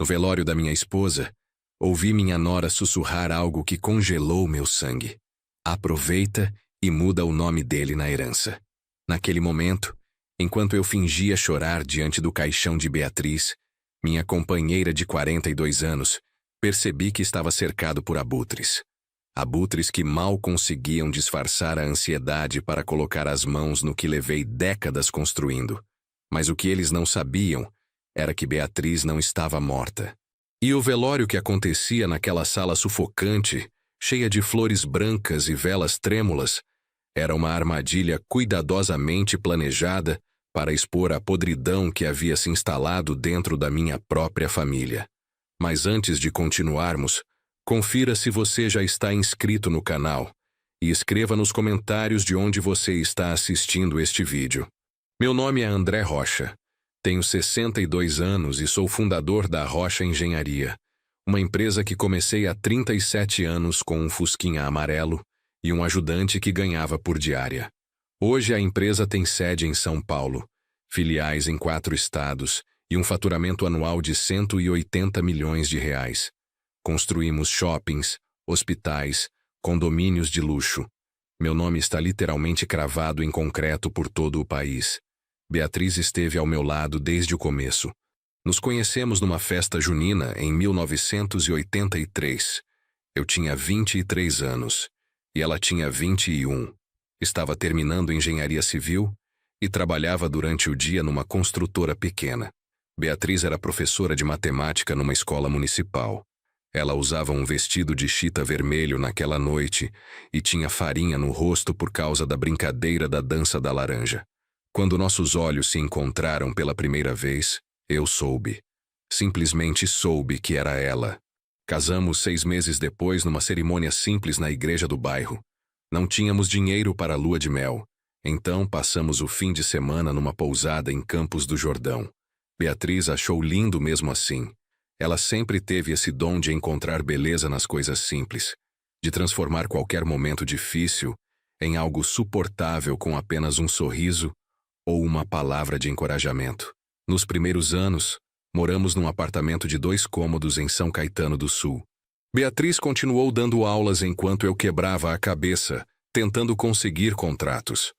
No velório da minha esposa, ouvi minha nora sussurrar algo que congelou meu sangue. Aproveita e muda o nome dele na herança. Naquele momento, enquanto eu fingia chorar diante do caixão de Beatriz, minha companheira de 42 anos, percebi que estava cercado por abutres. Abutres que mal conseguiam disfarçar a ansiedade para colocar as mãos no que levei décadas construindo. Mas o que eles não sabiam era que Beatriz não estava morta. E o velório que acontecia naquela sala sufocante, cheia de flores brancas e velas trêmulas, era uma armadilha cuidadosamente planejada para expor a podridão que havia se instalado dentro da minha própria família. Mas antes de continuarmos, confira se você já está inscrito no canal e escreva nos comentários de onde você está assistindo este vídeo. Meu nome é André Rocha. Tenho 62 anos e sou fundador da Rocha Engenharia, uma empresa que comecei há 37 anos com um Fusquinha amarelo e um ajudante que ganhava por diária. Hoje a empresa tem sede em São Paulo, filiais em 4 estados e um faturamento anual de 180 milhões de reais. Construímos shoppings, hospitais, condomínios de luxo. Meu nome está literalmente cravado em concreto por todo o país. Beatriz esteve ao meu lado desde o começo. Nos conhecemos numa festa junina em 1983. Eu tinha 23 anos e ela tinha 21. Estava terminando engenharia civil e trabalhava durante o dia numa construtora pequena. Beatriz era professora de matemática numa escola municipal. Ela usava um vestido de chita vermelho naquela noite e tinha farinha no rosto por causa da brincadeira da dança da laranja. Quando nossos olhos se encontraram pela primeira vez, eu soube. Simplesmente soube que era ela. Casamos 6 meses depois numa cerimônia simples na igreja do bairro. Não tínhamos dinheiro para a lua de mel, então passamos o fim de semana numa pousada em Campos do Jordão. Beatriz achou lindo mesmo assim. Ela sempre teve esse dom de encontrar beleza nas coisas simples, de transformar qualquer momento difícil em algo suportável com apenas um sorriso ou uma palavra de encorajamento. Nos primeiros anos, moramos num apartamento de 2 cômodos em São Caetano do Sul. Beatriz continuou dando aulas enquanto eu quebrava a cabeça, tentando conseguir contratos.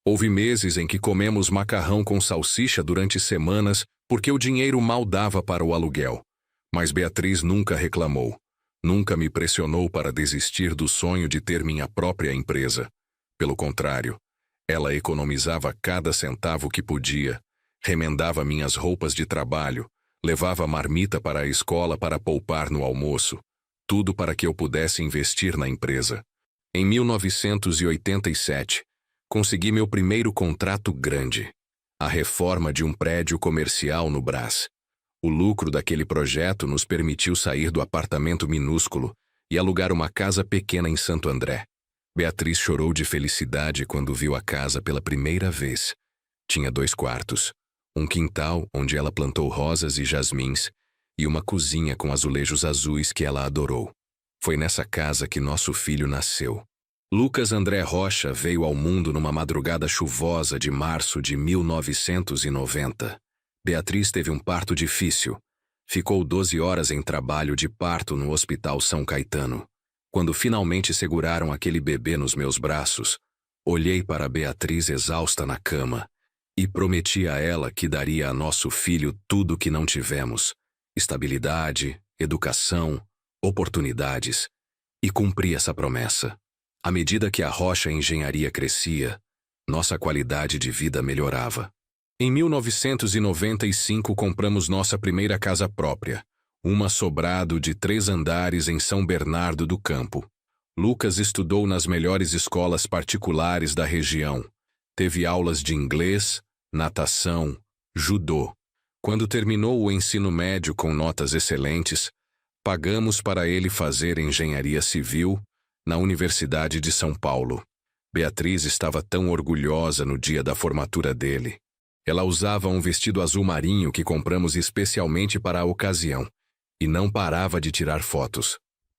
Houve meses em que comemos macarrão com salsicha durante semanas porque o dinheiro mal dava para o aluguel. Mas Beatriz nunca reclamou. Nunca me pressionou para desistir do sonho de ter minha própria empresa. Pelo contrário, ela economizava cada centavo que podia, remendava minhas roupas de trabalho, levava marmita para a escola para poupar no almoço, tudo para que eu pudesse investir na empresa. Em 1987, consegui meu primeiro contrato grande, a reforma de um prédio comercial no Brás. O lucro daquele projeto nos permitiu sair do apartamento minúsculo e alugar uma casa pequena em Santo André. Beatriz chorou de felicidade quando viu a casa pela primeira vez. Tinha 2 quartos, um quintal onde ela plantou rosas e jasmins e uma cozinha com azulejos azuis que ela adorou. Foi nessa casa que nosso filho nasceu. Lucas André Rocha veio ao mundo numa madrugada chuvosa de março de 1990. Beatriz teve um parto difícil. Ficou 12 horas em trabalho de parto no Hospital São Caetano. Quando finalmente seguraram aquele bebê nos meus braços, olhei para Beatriz exausta na cama e prometi a ela que daria a nosso filho tudo que não tivemos: estabilidade, educação, oportunidades. E cumpri essa promessa. À medida que a Rocha Engenharia crescia, nossa qualidade de vida melhorava. Em 1995 compramos nossa primeira casa própria, uma sobrado de 3 andares em São Bernardo do Campo. Lucas estudou nas melhores escolas particulares da região. Teve aulas de inglês, natação, judô. Quando terminou o ensino médio com notas excelentes, pagamos para ele fazer engenharia civil na Universidade de São Paulo. Beatriz estava tão orgulhosa no dia da formatura dele. Ela usava um vestido azul marinho que compramos especialmente para a ocasião e não parava de tirar fotos.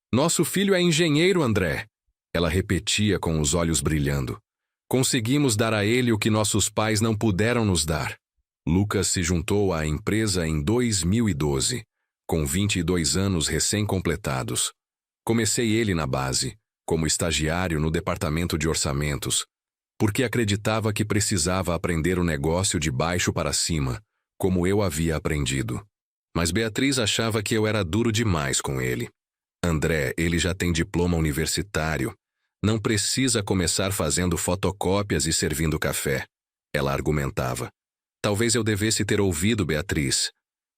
"Nosso filho é engenheiro, André", ela repetia com os olhos brilhando. "Conseguimos dar a ele o que nossos pais não puderam nos dar." Lucas se juntou à empresa em 2012, com 22 anos recém-completados. Comecei ele na base, como estagiário no departamento de orçamentos, porque acreditava que precisava aprender o negócio de baixo para cima, como eu havia aprendido. Mas Beatriz achava que eu era duro demais com ele. André, ele já tem diploma universitário. Não precisa começar fazendo fotocópias e servindo café. Ela argumentava. Talvez eu devesse ter ouvido Beatriz.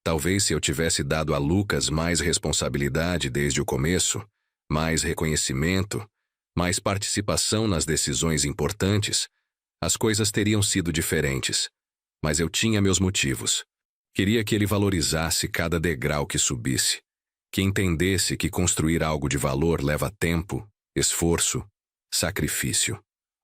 Talvez se eu tivesse dado a Lucas mais responsabilidade desde o começo, mais reconhecimento, mais participação nas decisões importantes, as coisas teriam sido diferentes. Mas eu tinha meus motivos. Queria que ele valorizasse cada degrau que subisse, que entendesse que construir algo de valor leva tempo, esforço, sacrifício.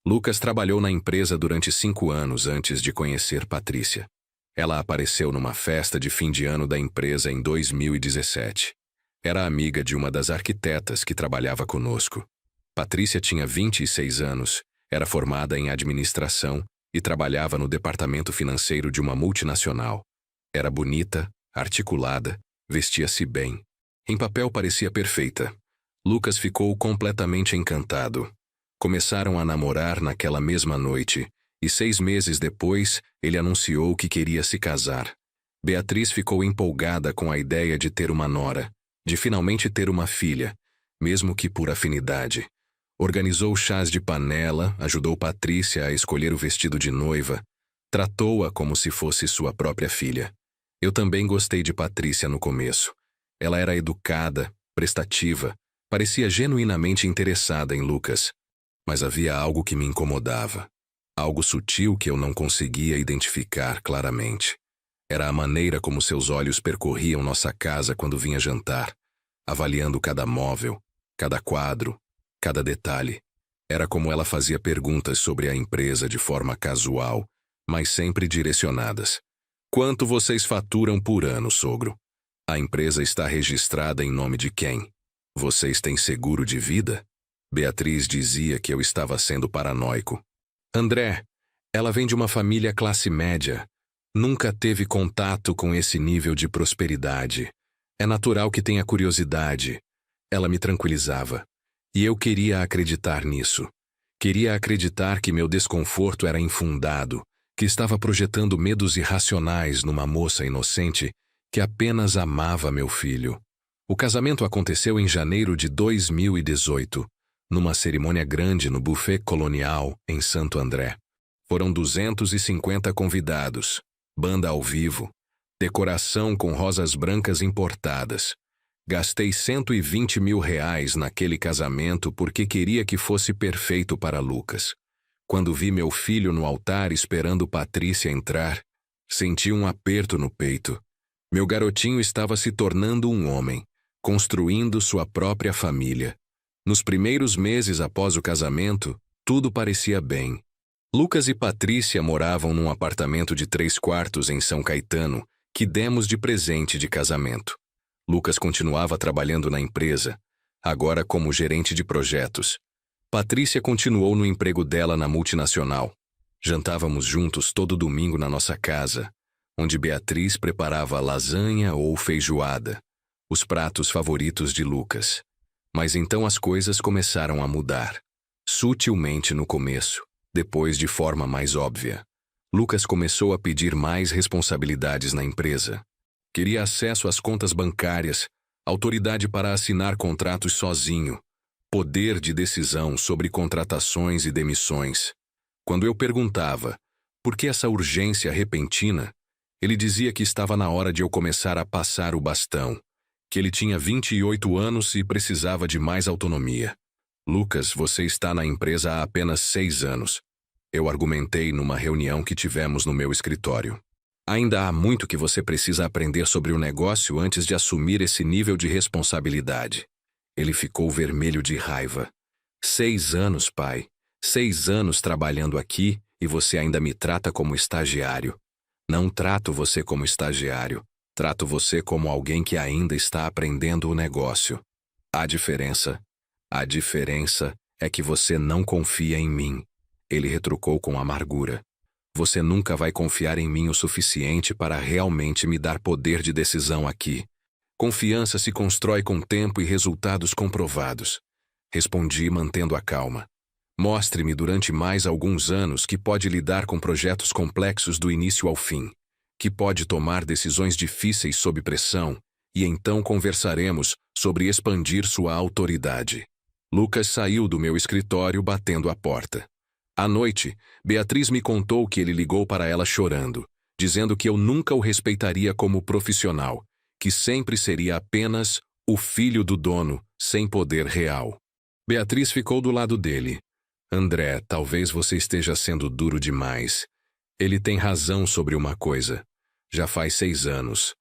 Lucas trabalhou na empresa durante 5 anos antes de conhecer Patrícia. Ela apareceu numa festa de fim de ano da empresa em 2017. Era amiga de uma das arquitetas que trabalhava conosco. Patrícia tinha 26 anos, era formada em administração e trabalhava no departamento financeiro de uma multinacional. Era bonita, articulada, vestia-se bem. Em papel parecia perfeita. Lucas ficou completamente encantado. Começaram a namorar naquela mesma noite, e 6 meses depois, ele anunciou que queria se casar. Beatriz ficou empolgada com a ideia de ter uma nora, de finalmente ter uma filha, mesmo que por afinidade. Organizou chás de panela, ajudou Patrícia a escolher o vestido de noiva, tratou-a como se fosse sua própria filha. Eu também gostei de Patrícia no começo. Ela era educada, prestativa, parecia genuinamente interessada em Lucas. Mas havia algo que me incomodava. Algo sutil que eu não conseguia identificar claramente. Era a maneira como seus olhos percorriam nossa casa quando vinha jantar, avaliando cada móvel, cada quadro, cada detalhe. Era como ela fazia perguntas sobre a empresa de forma casual, mas sempre direcionadas. Quanto vocês faturam por ano, sogro? A empresa está registrada em nome de quem? Vocês têm seguro de vida? Beatriz dizia que eu estava sendo paranoico. André, ela vem de uma família classe média. Nunca teve contato com esse nível de prosperidade. É natural que tenha curiosidade. Ela me tranquilizava. E eu queria acreditar nisso. Queria acreditar que meu desconforto era infundado, que estava projetando medos irracionais numa moça inocente que apenas amava meu filho. O casamento aconteceu em janeiro de 2018. Numa cerimônia grande no Buffet Colonial, em Santo André. Foram 250 convidados, banda ao vivo, decoração com rosas brancas importadas. Gastei R$120 mil naquele casamento porque queria que fosse perfeito para Lucas. Quando vi meu filho no altar esperando Patrícia entrar, senti um aperto no peito. Meu garotinho estava se tornando um homem, construindo sua própria família. Nos primeiros meses após o casamento, tudo parecia bem. Lucas e Patrícia moravam num apartamento de 3 quartos em São Caetano, que demos de presente de casamento. Lucas continuava trabalhando na empresa, agora como gerente de projetos. Patrícia continuou no emprego dela na multinacional. Jantávamos juntos todo domingo na nossa casa, onde Beatriz preparava lasanha ou feijoada, os pratos favoritos de Lucas. Mas então as coisas começaram a mudar. Sutilmente no começo, depois de forma mais óbvia. Lucas começou a pedir mais responsabilidades na empresa. Queria acesso às contas bancárias, autoridade para assinar contratos sozinho, poder de decisão sobre contratações e demissões. Quando eu perguntava, por que essa urgência repentina, ele dizia que estava na hora de eu começar a passar o bastão, que ele tinha 28 anos e precisava de mais autonomia. Lucas, você está na empresa há apenas 6 anos. Eu argumentei numa reunião que tivemos no meu escritório. Ainda há muito que você precisa aprender sobre o negócio antes de assumir esse nível de responsabilidade. Ele ficou vermelho de raiva. 6 anos, pai. 6 anos trabalhando aqui e você ainda me trata como estagiário. Não trato você como estagiário. Trato você como alguém que ainda está aprendendo o negócio. A diferença é que você não confia em mim. Ele retrucou com amargura. Você nunca vai confiar em mim o suficiente para realmente me dar poder de decisão aqui. Confiança se constrói com tempo e resultados comprovados. Respondi, mantendo a calma. Mostre-me durante mais alguns anos que pode lidar com projetos complexos do início ao fim, que pode tomar decisões difíceis sob pressão, e então conversaremos sobre expandir sua autoridade. Lucas saiu do meu escritório batendo a porta. À noite, Beatriz me contou que ele ligou para ela chorando, dizendo que eu nunca o respeitaria como profissional, que sempre seria apenas o filho do dono, sem poder real. Beatriz ficou do lado dele. André, talvez você esteja sendo duro demais. Ele tem razão sobre uma coisa. Já faz 6 anos.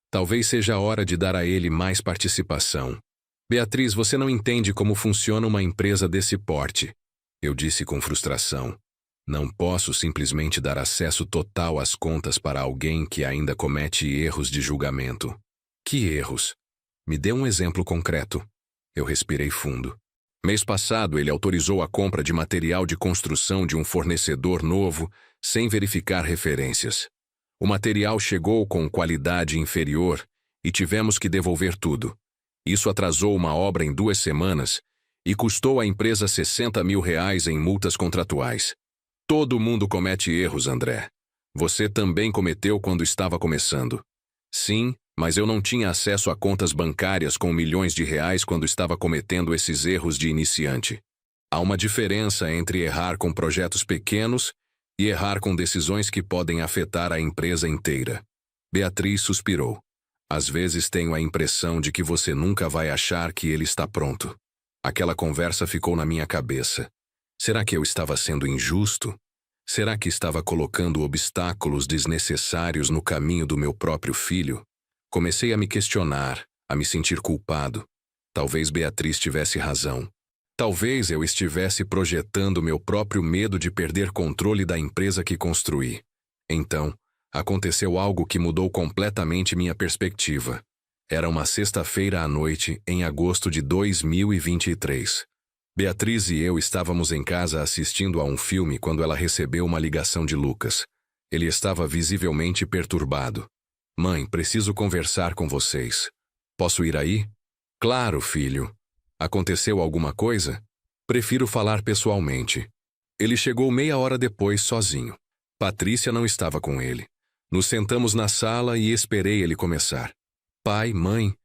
Talvez seja a hora de dar a ele mais participação. Beatriz, você não entende como funciona uma empresa desse porte. Eu disse com frustração. Não posso simplesmente dar acesso total às contas para alguém que ainda comete erros de julgamento. Que erros? Me dê um exemplo concreto. Eu respirei fundo. Mês passado, ele autorizou a compra de material de construção de um fornecedor novo, sem verificar referências. O material chegou com qualidade inferior e tivemos que devolver tudo. Isso atrasou uma obra em 2 semanas e custou à empresa R$60 mil em multas contratuais. Todo mundo comete erros, André. Você também cometeu quando estava começando. Sim, mas eu não tinha acesso a contas bancárias com milhões de reais quando estava cometendo esses erros de iniciante. Há uma diferença entre errar com projetos pequenos e errar com decisões que podem afetar a empresa inteira. Beatriz suspirou. Às vezes tenho a impressão de que você nunca vai achar que ele está pronto. Aquela conversa ficou na minha cabeça. Será que eu estava sendo injusto? Será que estava colocando obstáculos desnecessários no caminho do meu próprio filho? Comecei a me questionar, a me sentir culpado. Talvez Beatriz tivesse razão. Talvez eu estivesse projetando meu próprio medo de perder controle da empresa que construí. Então, aconteceu algo que mudou completamente minha perspectiva. Era uma sexta-feira à noite, em agosto de 2023. Beatriz e eu estávamos em casa assistindo a um filme quando ela recebeu uma ligação de Lucas. Ele estava visivelmente perturbado. Mãe, preciso conversar com vocês. Posso ir aí? Claro, filho. Aconteceu alguma coisa? Prefiro falar pessoalmente. Ele chegou meia hora depois sozinho. Patrícia não estava com ele. Nos sentamos na sala e esperei ele começar. Pai, mãe,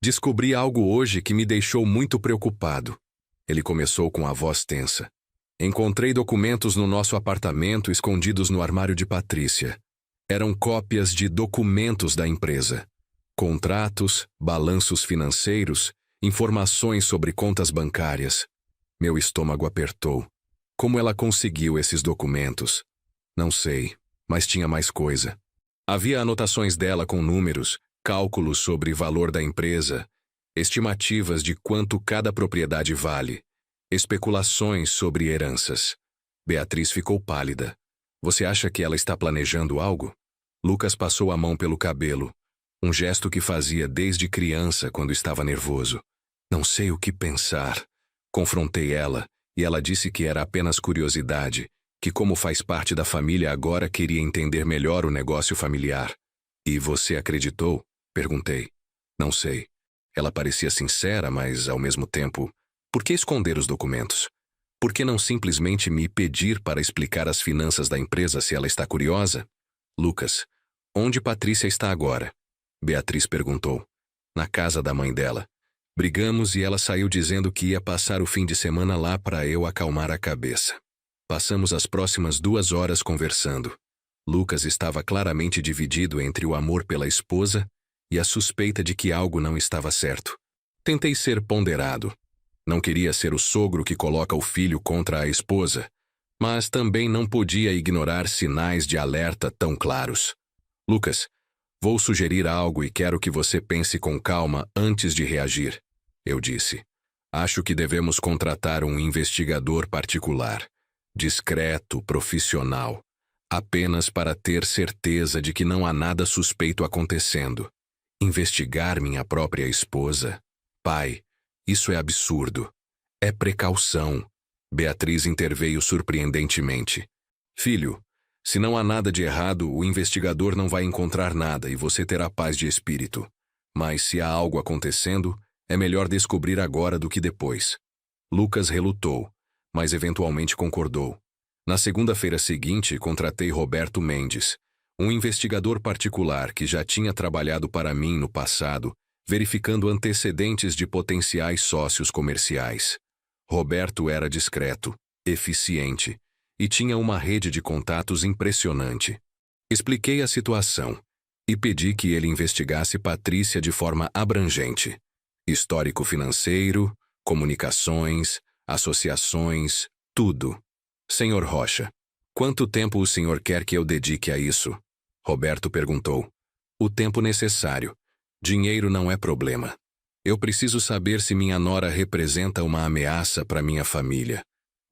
descobri algo hoje que me deixou muito preocupado. Ele começou com a voz tensa. Encontrei documentos no nosso apartamento escondidos no armário de Patrícia. Eram cópias de documentos da empresa. Contratos, balanços financeiros, informações sobre contas bancárias. Meu estômago apertou. Como ela conseguiu esses documentos? Não sei, mas tinha mais coisa. Havia anotações dela com números, cálculos sobre valor da empresa, estimativas de quanto cada propriedade vale, especulações sobre heranças. Beatriz ficou pálida. Você acha que ela está planejando algo? Lucas passou a mão pelo cabelo, um gesto que fazia desde criança quando estava nervoso. Não sei o que pensar. Confrontei ela, e ela disse que era apenas curiosidade, que como faz parte da família agora queria entender melhor o negócio familiar. E você acreditou? Perguntei. Não sei. Ela parecia sincera, mas, ao mesmo tempo, por que esconder os documentos? Por que não simplesmente me pedir para explicar as finanças da empresa se ela está curiosa? Lucas, onde Patrícia está agora? Beatriz perguntou. Na casa da mãe dela. Brigamos e ela saiu dizendo que ia passar o fim de semana lá para eu acalmar a cabeça. Passamos as próximas 2 horas conversando. Lucas estava claramente dividido entre o amor pela esposa e a suspeita de que algo não estava certo. Tentei ser ponderado. Não queria ser o sogro que coloca o filho contra a esposa, mas também não podia ignorar sinais de alerta tão claros. Lucas, vou sugerir algo e quero que você pense com calma antes de reagir, eu disse. Acho que devemos contratar um investigador particular, discreto, profissional, apenas para ter certeza de que não há nada suspeito acontecendo. Investigar minha própria esposa? Pai, isso é absurdo. É precaução. Beatriz interveio surpreendentemente. Filho, se não há nada de errado, o investigador não vai encontrar nada e você terá paz de espírito. Mas se há algo acontecendo, é melhor descobrir agora do que depois. Lucas relutou, mas eventualmente concordou. Na segunda-feira seguinte, contratei Roberto Mendes, um investigador particular que já tinha trabalhado para mim no passado, verificando antecedentes de potenciais sócios comerciais. Roberto era discreto, eficiente e tinha uma rede de contatos impressionante. Expliquei a situação e pedi que ele investigasse Patrícia de forma abrangente. Histórico financeiro, comunicações, associações, tudo. Senhor Rocha, quanto tempo o senhor quer que eu dedique a isso? Roberto perguntou. O tempo necessário. Dinheiro não é problema. Eu preciso saber se minha nora representa uma ameaça para minha família.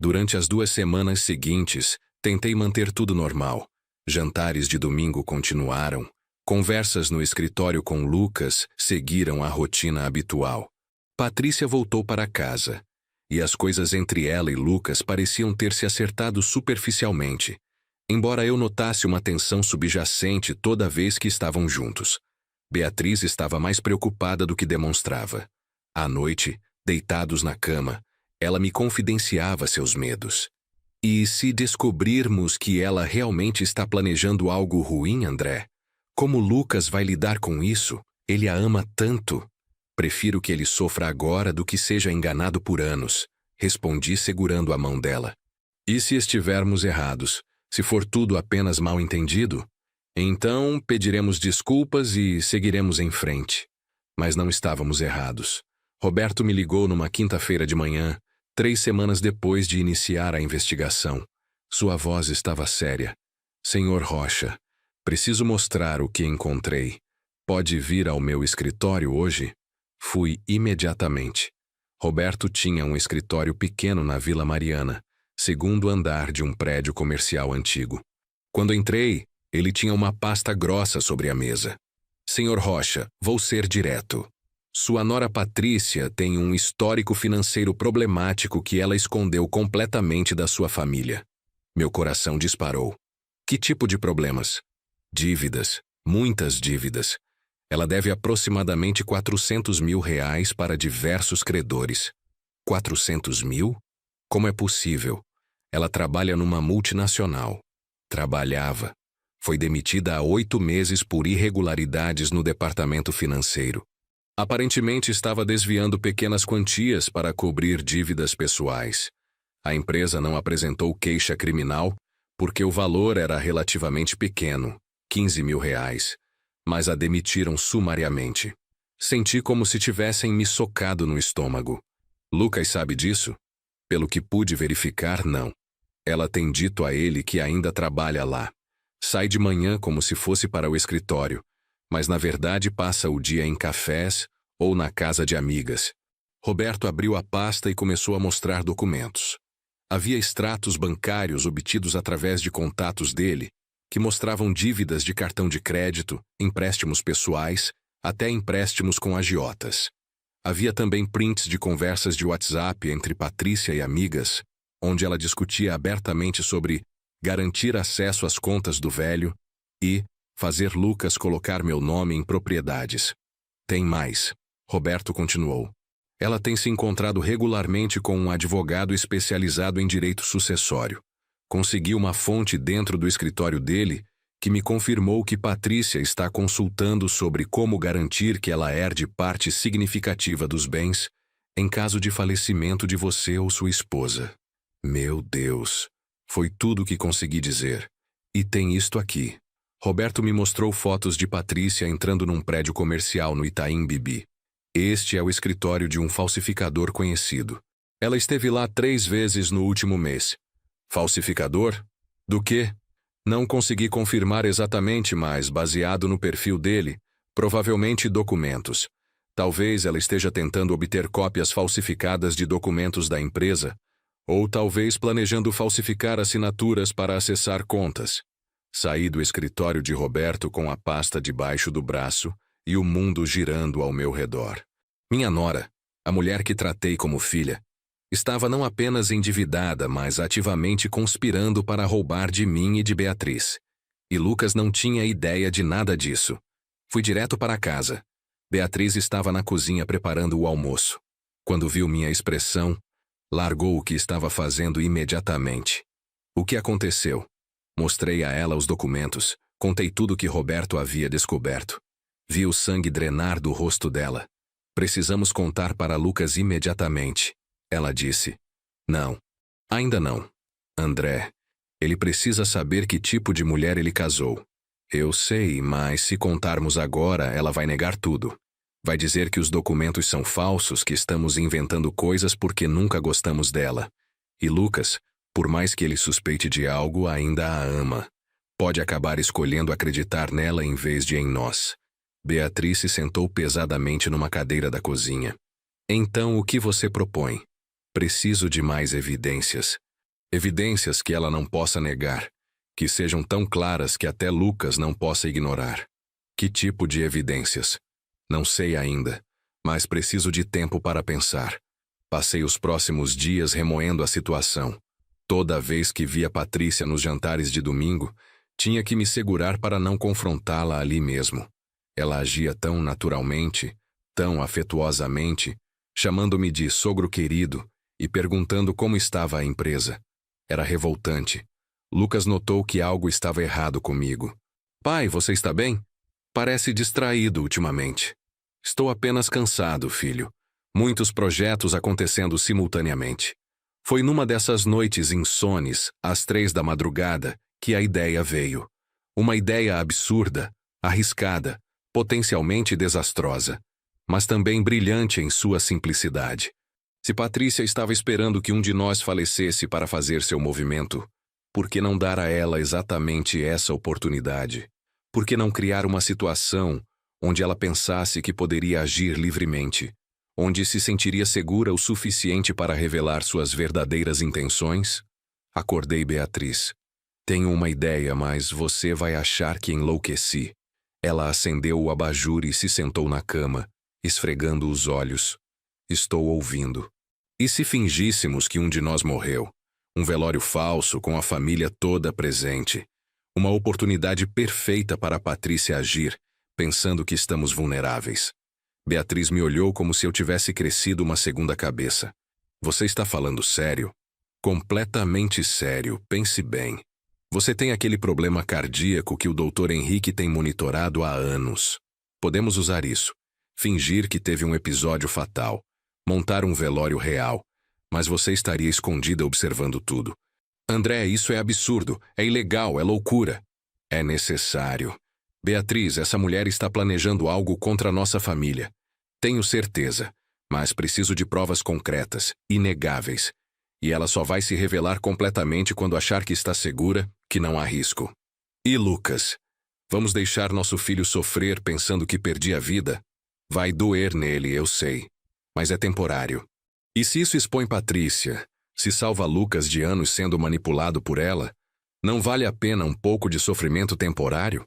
Durante as 2 semanas seguintes, tentei manter tudo normal. Jantares de domingo continuaram. Conversas no escritório com Lucas seguiram a rotina habitual. Patrícia voltou para casa, e as coisas entre ela e Lucas pareciam ter se acertado superficialmente, embora eu notasse uma tensão subjacente toda vez que estavam juntos. Beatriz estava mais preocupada do que demonstrava. À noite, deitados na cama, ela me confidenciava seus medos. E se descobrirmos que ela realmente está planejando algo ruim, André? Como Lucas vai lidar com isso? Ele a ama tanto. Prefiro que ele sofra agora do que seja enganado por anos, respondi segurando a mão dela. E se estivermos errados? Se for tudo apenas mal entendido? Então pediremos desculpas e seguiremos em frente. Mas não estávamos errados. Roberto me ligou numa quinta-feira de manhã, 3 semanas depois de iniciar a investigação. Sua voz estava séria. Senhor Rocha, preciso mostrar o que encontrei. Pode vir ao meu escritório hoje? Fui imediatamente. Roberto tinha um escritório pequeno na Vila Mariana, segundo andar de um prédio comercial antigo. Quando entrei, ele tinha uma pasta grossa sobre a mesa. Senhor Rocha, vou ser direto. Sua nora Patrícia tem um histórico financeiro problemático que ela escondeu completamente da sua família. Meu coração disparou. Que tipo de problemas? Dívidas, muitas dívidas. Ela deve aproximadamente R$400 mil para diversos credores. 400 mil? Como é possível? Ela trabalha numa multinacional. Trabalhava. Foi demitida há 8 meses por irregularidades no departamento financeiro. Aparentemente estava desviando pequenas quantias para cobrir dívidas pessoais. A empresa não apresentou queixa criminal porque o valor era relativamente pequeno, R$15 mil, mas a demitiram sumariamente. Senti como se tivessem me socado no estômago. Lucas sabe disso? Pelo que pude verificar, não. Ela tem dito a ele que ainda trabalha lá. Sai de manhã como se fosse para o escritório, mas na verdade passa o dia em cafés ou na casa de amigas. Roberto abriu a pasta e começou a mostrar documentos. Havia extratos bancários obtidos através de contatos dele, que mostravam dívidas de cartão de crédito, empréstimos pessoais, até empréstimos com agiotas. Havia também prints de conversas de WhatsApp entre Patrícia e amigas, onde ela discutia abertamente sobre garantir acesso às contas do velho e fazer Lucas colocar meu nome em propriedades. Tem mais. Roberto continuou. Ela tem se encontrado regularmente com um advogado especializado em direito sucessório. Consegui uma fonte dentro do escritório dele que me confirmou que Patrícia está consultando sobre como garantir que ela herde parte significativa dos bens em caso de falecimento de você ou sua esposa. Meu Deus! Foi tudo o que consegui dizer. E tem isto aqui. Roberto me mostrou fotos de Patrícia entrando num prédio comercial no Itaim Bibi. Este é o escritório de um falsificador conhecido. Ela esteve lá 3 vezes no último mês. Falsificador? Do quê? Não consegui confirmar exatamente, mas, baseado no perfil dele, provavelmente documentos. Talvez ela esteja tentando obter cópias falsificadas de documentos da empresa, ou talvez planejando falsificar assinaturas para acessar contas. Saí do escritório de Roberto com a pasta debaixo do braço e o mundo girando ao meu redor. Minha nora, a mulher que tratei como filha, estava não apenas endividada, mas ativamente conspirando para roubar de mim e de Beatriz. E Lucas não tinha ideia de nada disso. Fui direto para casa. Beatriz estava na cozinha preparando o almoço. Quando viu minha expressão, largou o que estava fazendo imediatamente. O que aconteceu? Mostrei a ela os documentos, contei tudo que Roberto havia descoberto. Vi o sangue drenar do rosto dela. Precisamos contar para Lucas imediatamente. Ela disse. Não. Ainda não. André, ele precisa saber que tipo de mulher ele casou. Eu sei, mas se contarmos agora, ela vai negar tudo. Vai dizer que os documentos são falsos, que estamos inventando coisas porque nunca gostamos dela. E Lucas, por mais que ele suspeite de algo, ainda a ama. Pode acabar escolhendo acreditar nela em vez de em nós. Beatriz se sentou pesadamente numa cadeira da cozinha. Então, o que você propõe? Preciso de mais evidências. Evidências que ela não possa negar, que sejam tão claras que até Lucas não possa ignorar. Que tipo de evidências? Não sei ainda, mas preciso de tempo para pensar. Passei os próximos dias remoendo a situação. Toda vez que via Patrícia nos jantares de domingo, tinha que me segurar para não confrontá-la ali mesmo. Ela agia tão naturalmente, tão afetuosamente, chamando-me de sogro querido e perguntando como estava a empresa. Era revoltante. Lucas notou que algo estava errado comigo. Pai, você está bem? Parece distraído ultimamente. Estou apenas cansado, filho. Muitos projetos acontecendo simultaneamente. Foi numa dessas noites insones, às 3 da madrugada, que a ideia veio. Uma ideia absurda, arriscada, potencialmente desastrosa, mas também brilhante em sua simplicidade. Se Patrícia estava esperando que um de nós falecesse para fazer seu movimento, por que não dar a ela exatamente essa oportunidade? Por que não criar uma situação onde ela pensasse que poderia agir livremente, onde se sentiria segura o suficiente para revelar suas verdadeiras intenções? Acordei Beatriz. Tenho uma ideia, mas você vai achar que enlouqueci. Ela acendeu o abajur e se sentou na cama, esfregando os olhos. Estou ouvindo. E se fingíssemos que um de nós morreu? Um velório falso com a família toda presente. Uma oportunidade perfeita para a Patrícia agir, pensando que estamos vulneráveis. Beatriz me olhou como se eu tivesse crescido uma segunda cabeça. Você está falando sério? Completamente sério, pense bem. Você tem aquele problema cardíaco que o Dr. Henrique tem monitorado há anos. Podemos usar isso. Fingir que teve um episódio fatal. Montar um velório real. Mas você estaria escondida observando tudo. André, isso é absurdo, é ilegal, é loucura. É necessário. Beatriz, essa mulher está planejando algo contra a nossa família. Tenho certeza, mas preciso de provas concretas, inegáveis. E ela só vai se revelar completamente quando achar que está segura, que não há risco. E Lucas? Vamos deixar nosso filho sofrer pensando que perdi a vida? Vai doer nele, eu sei. Mas é temporário. E se isso expõe Patrícia, se salva Lucas de anos sendo manipulado por ela, não vale a pena um pouco de sofrimento temporário?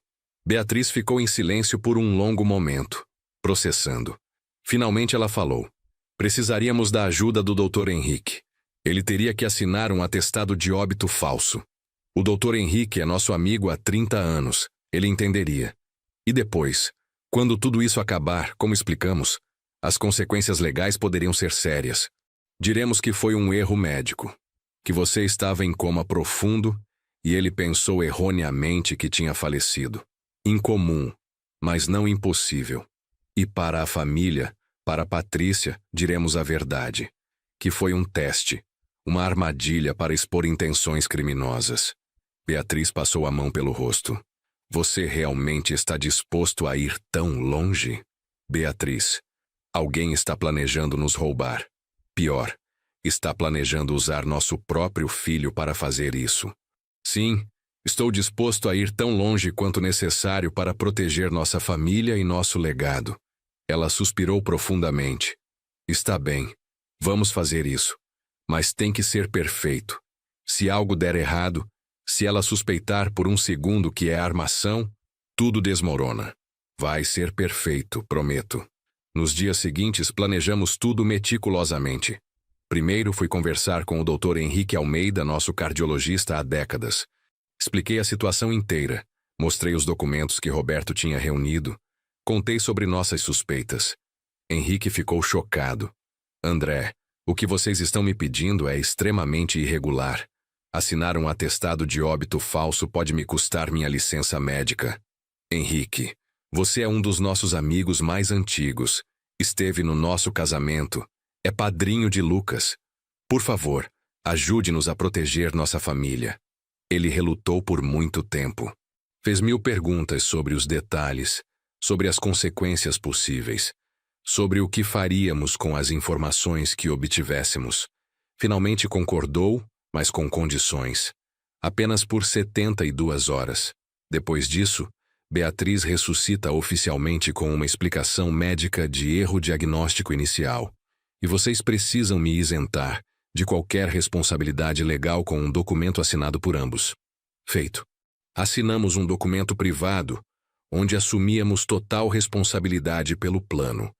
Beatriz ficou em silêncio por um longo momento, processando. Finalmente ela falou. Precisaríamos da ajuda do Dr. Henrique. Ele teria que assinar um atestado de óbito falso. O Dr. Henrique é nosso amigo há 30 anos. Ele entenderia. E depois, quando tudo isso acabar, como explicamos, as consequências legais poderiam ser sérias. Diremos que foi um erro médico, que você estava em coma profundo e ele pensou erroneamente que tinha falecido. Incomum, mas não impossível. E para a família, para Patrícia, diremos a verdade, que foi um teste, uma armadilha para expor intenções criminosas. Beatriz passou a mão pelo rosto. Você realmente está disposto a ir tão longe? Beatriz, alguém está planejando nos roubar. Pior, está planejando usar nosso próprio filho para fazer isso. Sim, estou disposto a ir tão longe quanto necessário para proteger nossa família e nosso legado. Ela suspirou profundamente. Está bem, vamos fazer isso. Mas tem que ser perfeito. Se algo der errado, se ela suspeitar por um segundo que é armação, tudo desmorona. Vai ser perfeito, prometo. Nos dias seguintes, planejamos tudo meticulosamente. Primeiro fui conversar com o Dr. Henrique Almeida, nosso cardiologista há décadas. Expliquei a situação inteira, mostrei os documentos que Roberto tinha reunido, Contei sobre nossas suspeitas. Henrique ficou chocado. André, o que vocês estão me pedindo é extremamente irregular. Assinar um atestado de óbito falso pode me custar minha licença médica. Henrique, você é um dos nossos amigos mais antigos. Esteve no nosso casamento. É padrinho de Lucas. Por favor, ajude-nos a proteger nossa família. Ele relutou por muito tempo. Fez 1000 perguntas sobre os detalhes, sobre as consequências possíveis, sobre o que faríamos com as informações que obtivéssemos. Finalmente concordou, mas com condições. Apenas por 72 horas. Depois disso, Beatriz ressuscita oficialmente com uma explicação médica de erro diagnóstico inicial. E vocês precisam me isentar de qualquer responsabilidade legal com um documento assinado por ambos. Feito. Assinamos um documento privado, onde assumíamos total responsabilidade pelo plano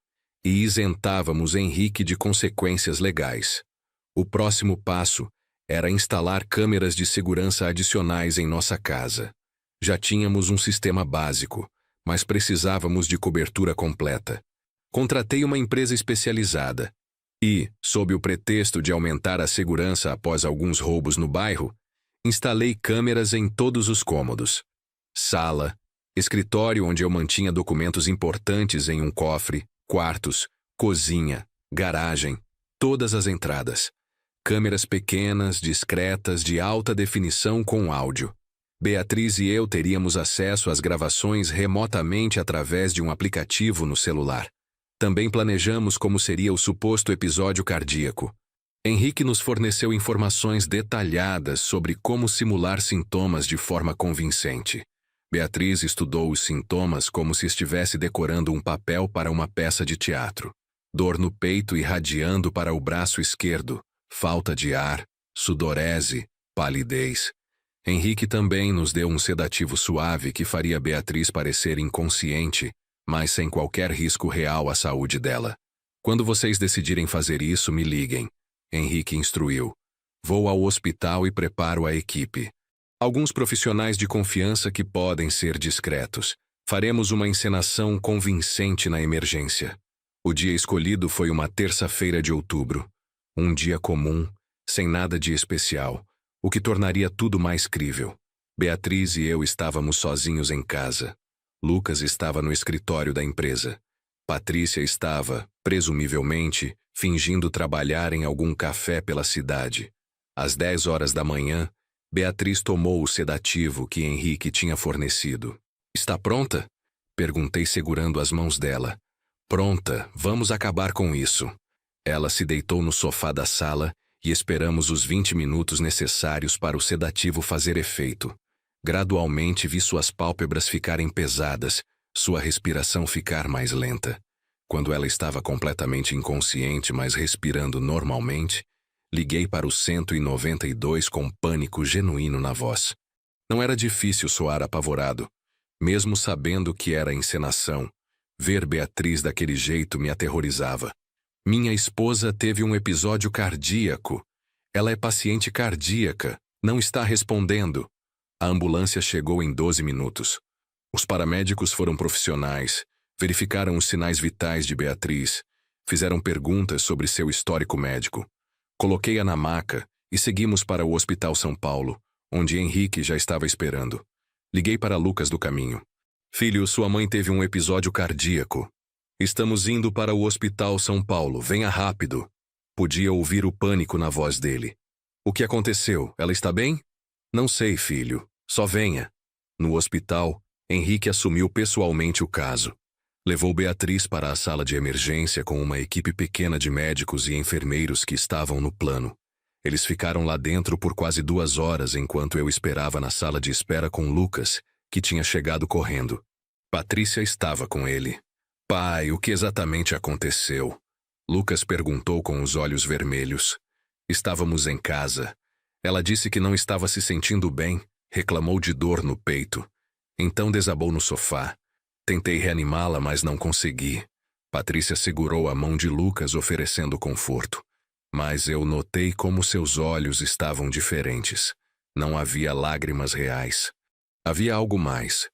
e isentávamos Henrique de consequências legais. O próximo passo era instalar câmeras de segurança adicionais em nossa casa. Já tínhamos um sistema básico, mas precisávamos de cobertura completa. Contratei uma empresa especializada e, sob o pretexto de aumentar a segurança após alguns roubos no bairro, instalei câmeras em todos os cômodos. Sala, escritório onde eu mantinha documentos importantes em um cofre, quartos, cozinha, garagem, todas as entradas. Câmeras pequenas, discretas, de alta definição com áudio. Beatriz e eu teríamos acesso às gravações remotamente através de um aplicativo no celular. Também planejamos como seria o suposto episódio cardíaco. Henrique nos forneceu informações detalhadas sobre como simular sintomas de forma convincente. Beatriz estudou os sintomas como se estivesse decorando um papel para uma peça de teatro. Dor no peito irradiando para o braço esquerdo, falta de ar, sudorese, palidez. Henrique também nos deu um sedativo suave que faria Beatriz parecer inconsciente, mas sem qualquer risco real à saúde dela. Quando vocês decidirem fazer isso, me liguem. Henrique instruiu. Vou ao hospital e preparo a equipe. Alguns profissionais de confiança que podem ser discretos. Faremos uma encenação convincente na emergência. O dia escolhido foi uma terça-feira de outubro. Um dia comum, sem nada de especial, o que tornaria tudo mais crível. Beatriz e eu estávamos sozinhos em casa. Lucas estava no escritório da empresa. Patrícia estava, presumivelmente, fingindo trabalhar em algum café pela cidade. Às 10 horas da manhã, Beatriz tomou o sedativo que Henrique tinha fornecido. Está pronta? Perguntei segurando as mãos dela. Pronta, vamos acabar com isso. Ela se deitou no sofá da sala e esperamos os 20 minutos necessários para o sedativo fazer efeito. Gradualmente vi suas pálpebras ficarem pesadas, sua respiração ficar mais lenta. Quando ela estava completamente inconsciente, mas respirando normalmente, liguei para o 192 com pânico genuíno na voz. Não era difícil soar apavorado. Mesmo sabendo que era encenação, ver Beatriz daquele jeito me aterrorizava. Minha esposa teve um episódio cardíaco. Ela é paciente cardíaca, não está respondendo. A ambulância chegou em 12 minutos. Os paramédicos foram profissionais, verificaram os sinais vitais de Beatriz, fizeram perguntas sobre seu histórico médico. Coloquei-a na maca e seguimos para o Hospital São Paulo, onde Henrique já estava esperando. Liguei para Lucas do caminho. Filho, sua mãe teve um episódio cardíaco. Estamos indo para o Hospital São Paulo, venha rápido. Podia ouvir o pânico na voz dele. O que aconteceu? Ela está bem? Não sei, filho. Só venha. No hospital, Henrique assumiu pessoalmente o caso. Levou Beatriz para a sala de emergência com uma equipe pequena de médicos e enfermeiros que estavam no plano. Eles ficaram lá dentro por quase 2 horas enquanto eu esperava na sala de espera com Lucas, que tinha chegado correndo. Patrícia estava com ele. Pai, o que exatamente aconteceu? Lucas perguntou com os olhos vermelhos. Estávamos em casa. Ela disse que não estava se sentindo bem, reclamou de dor no peito. Então desabou no sofá. Tentei reanimá-la, mas não consegui. Patrícia segurou a mão de Lucas, oferecendo conforto. Mas eu notei como seus olhos estavam diferentes. Não havia lágrimas reais. Havia algo mais.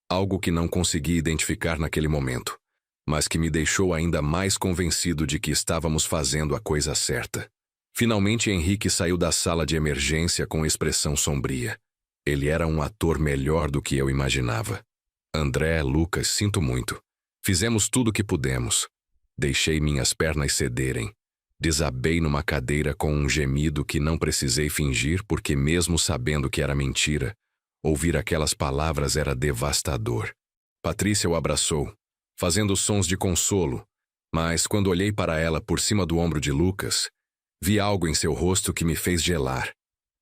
Algo que não consegui identificar naquele momento, mas que me deixou ainda mais convencido de que estávamos fazendo a coisa certa. Finalmente Henrique saiu da sala de emergência com expressão sombria. Ele era um ator melhor do que eu imaginava. André, Lucas, sinto muito. Fizemos tudo o que pudemos. Deixei minhas pernas cederem. Desabei numa cadeira com um gemido que não precisei fingir porque, mesmo sabendo que era mentira, ouvir aquelas palavras era devastador. Patrícia o abraçou, fazendo sons de consolo, mas quando olhei para ela por cima do ombro de Lucas, vi algo em seu rosto que me fez gelar.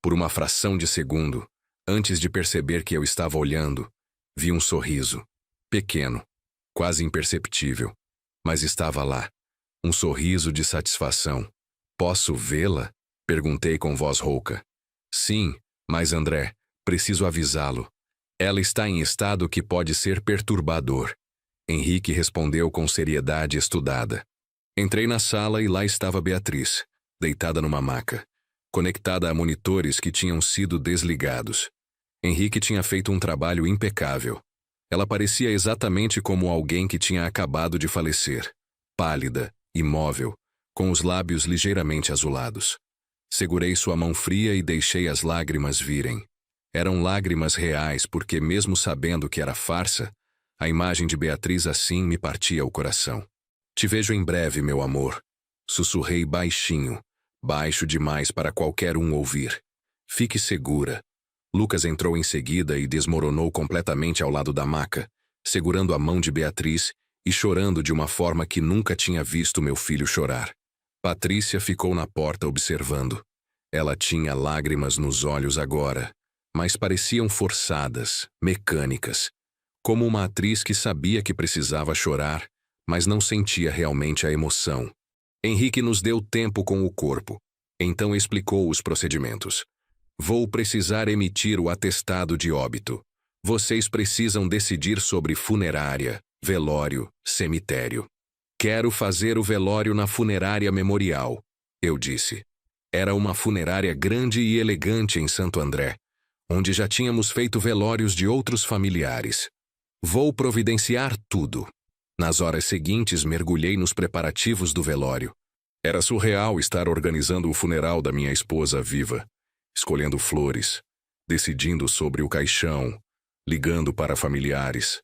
Por uma fração de segundo, antes de perceber que eu estava olhando, vi um sorriso. Pequeno, quase imperceptível, mas estava lá. Um sorriso de satisfação. Posso vê-la? Perguntei com voz rouca. Sim, mas André, preciso avisá-lo. Ela está em estado que pode ser perturbador. Henrique respondeu com seriedade estudada. Entrei na sala e lá estava Beatriz, deitada numa maca, conectada a monitores que tinham sido desligados. Henrique tinha feito um trabalho impecável. Ela parecia exatamente como alguém que tinha acabado de falecer, pálida, imóvel, com os lábios ligeiramente azulados. Segurei sua mão fria e deixei as lágrimas virem. Eram lágrimas reais porque, mesmo sabendo que era farsa, a imagem de Beatriz assim me partia o coração. Te vejo em breve, meu amor. Sussurrei baixinho, baixo demais para qualquer um ouvir. Fique segura. Lucas entrou em seguida e desmoronou completamente ao lado da maca, segurando a mão de Beatriz e chorando de uma forma que nunca tinha visto meu filho chorar. Patrícia ficou na porta observando. Ela tinha lágrimas nos olhos agora, mas pareciam forçadas, mecânicas, como uma atriz que sabia que precisava chorar, mas não sentia realmente a emoção. Henrique nos deu tempo com o corpo, então explicou os procedimentos. Vou precisar emitir o atestado de óbito. Vocês precisam decidir sobre funerária, velório, cemitério. Quero fazer o velório na funerária memorial, eu disse. Era uma funerária grande e elegante em Santo André, onde já tínhamos feito velórios de outros familiares. Vou providenciar tudo. Nas horas seguintes, mergulhei nos preparativos do velório. Era surreal estar organizando o funeral da minha esposa viva, escolhendo flores, decidindo sobre o caixão, ligando para familiares.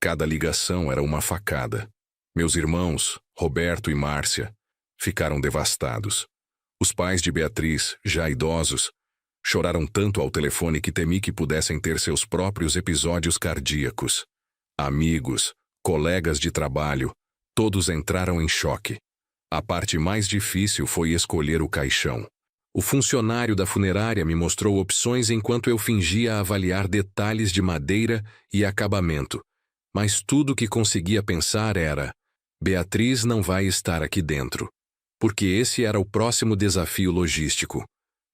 Cada ligação era uma facada. Meus irmãos, Roberto e Márcia, ficaram devastados. Os pais de Beatriz, já idosos, choraram tanto ao telefone que temi que pudessem ter seus próprios episódios cardíacos. Amigos, colegas de trabalho, todos entraram em choque. A parte mais difícil foi escolher o caixão. O funcionário da funerária me mostrou opções enquanto eu fingia avaliar detalhes de madeira e acabamento, mas tudo que conseguia pensar era: Beatriz não vai estar aqui dentro, porque esse era o próximo desafio logístico.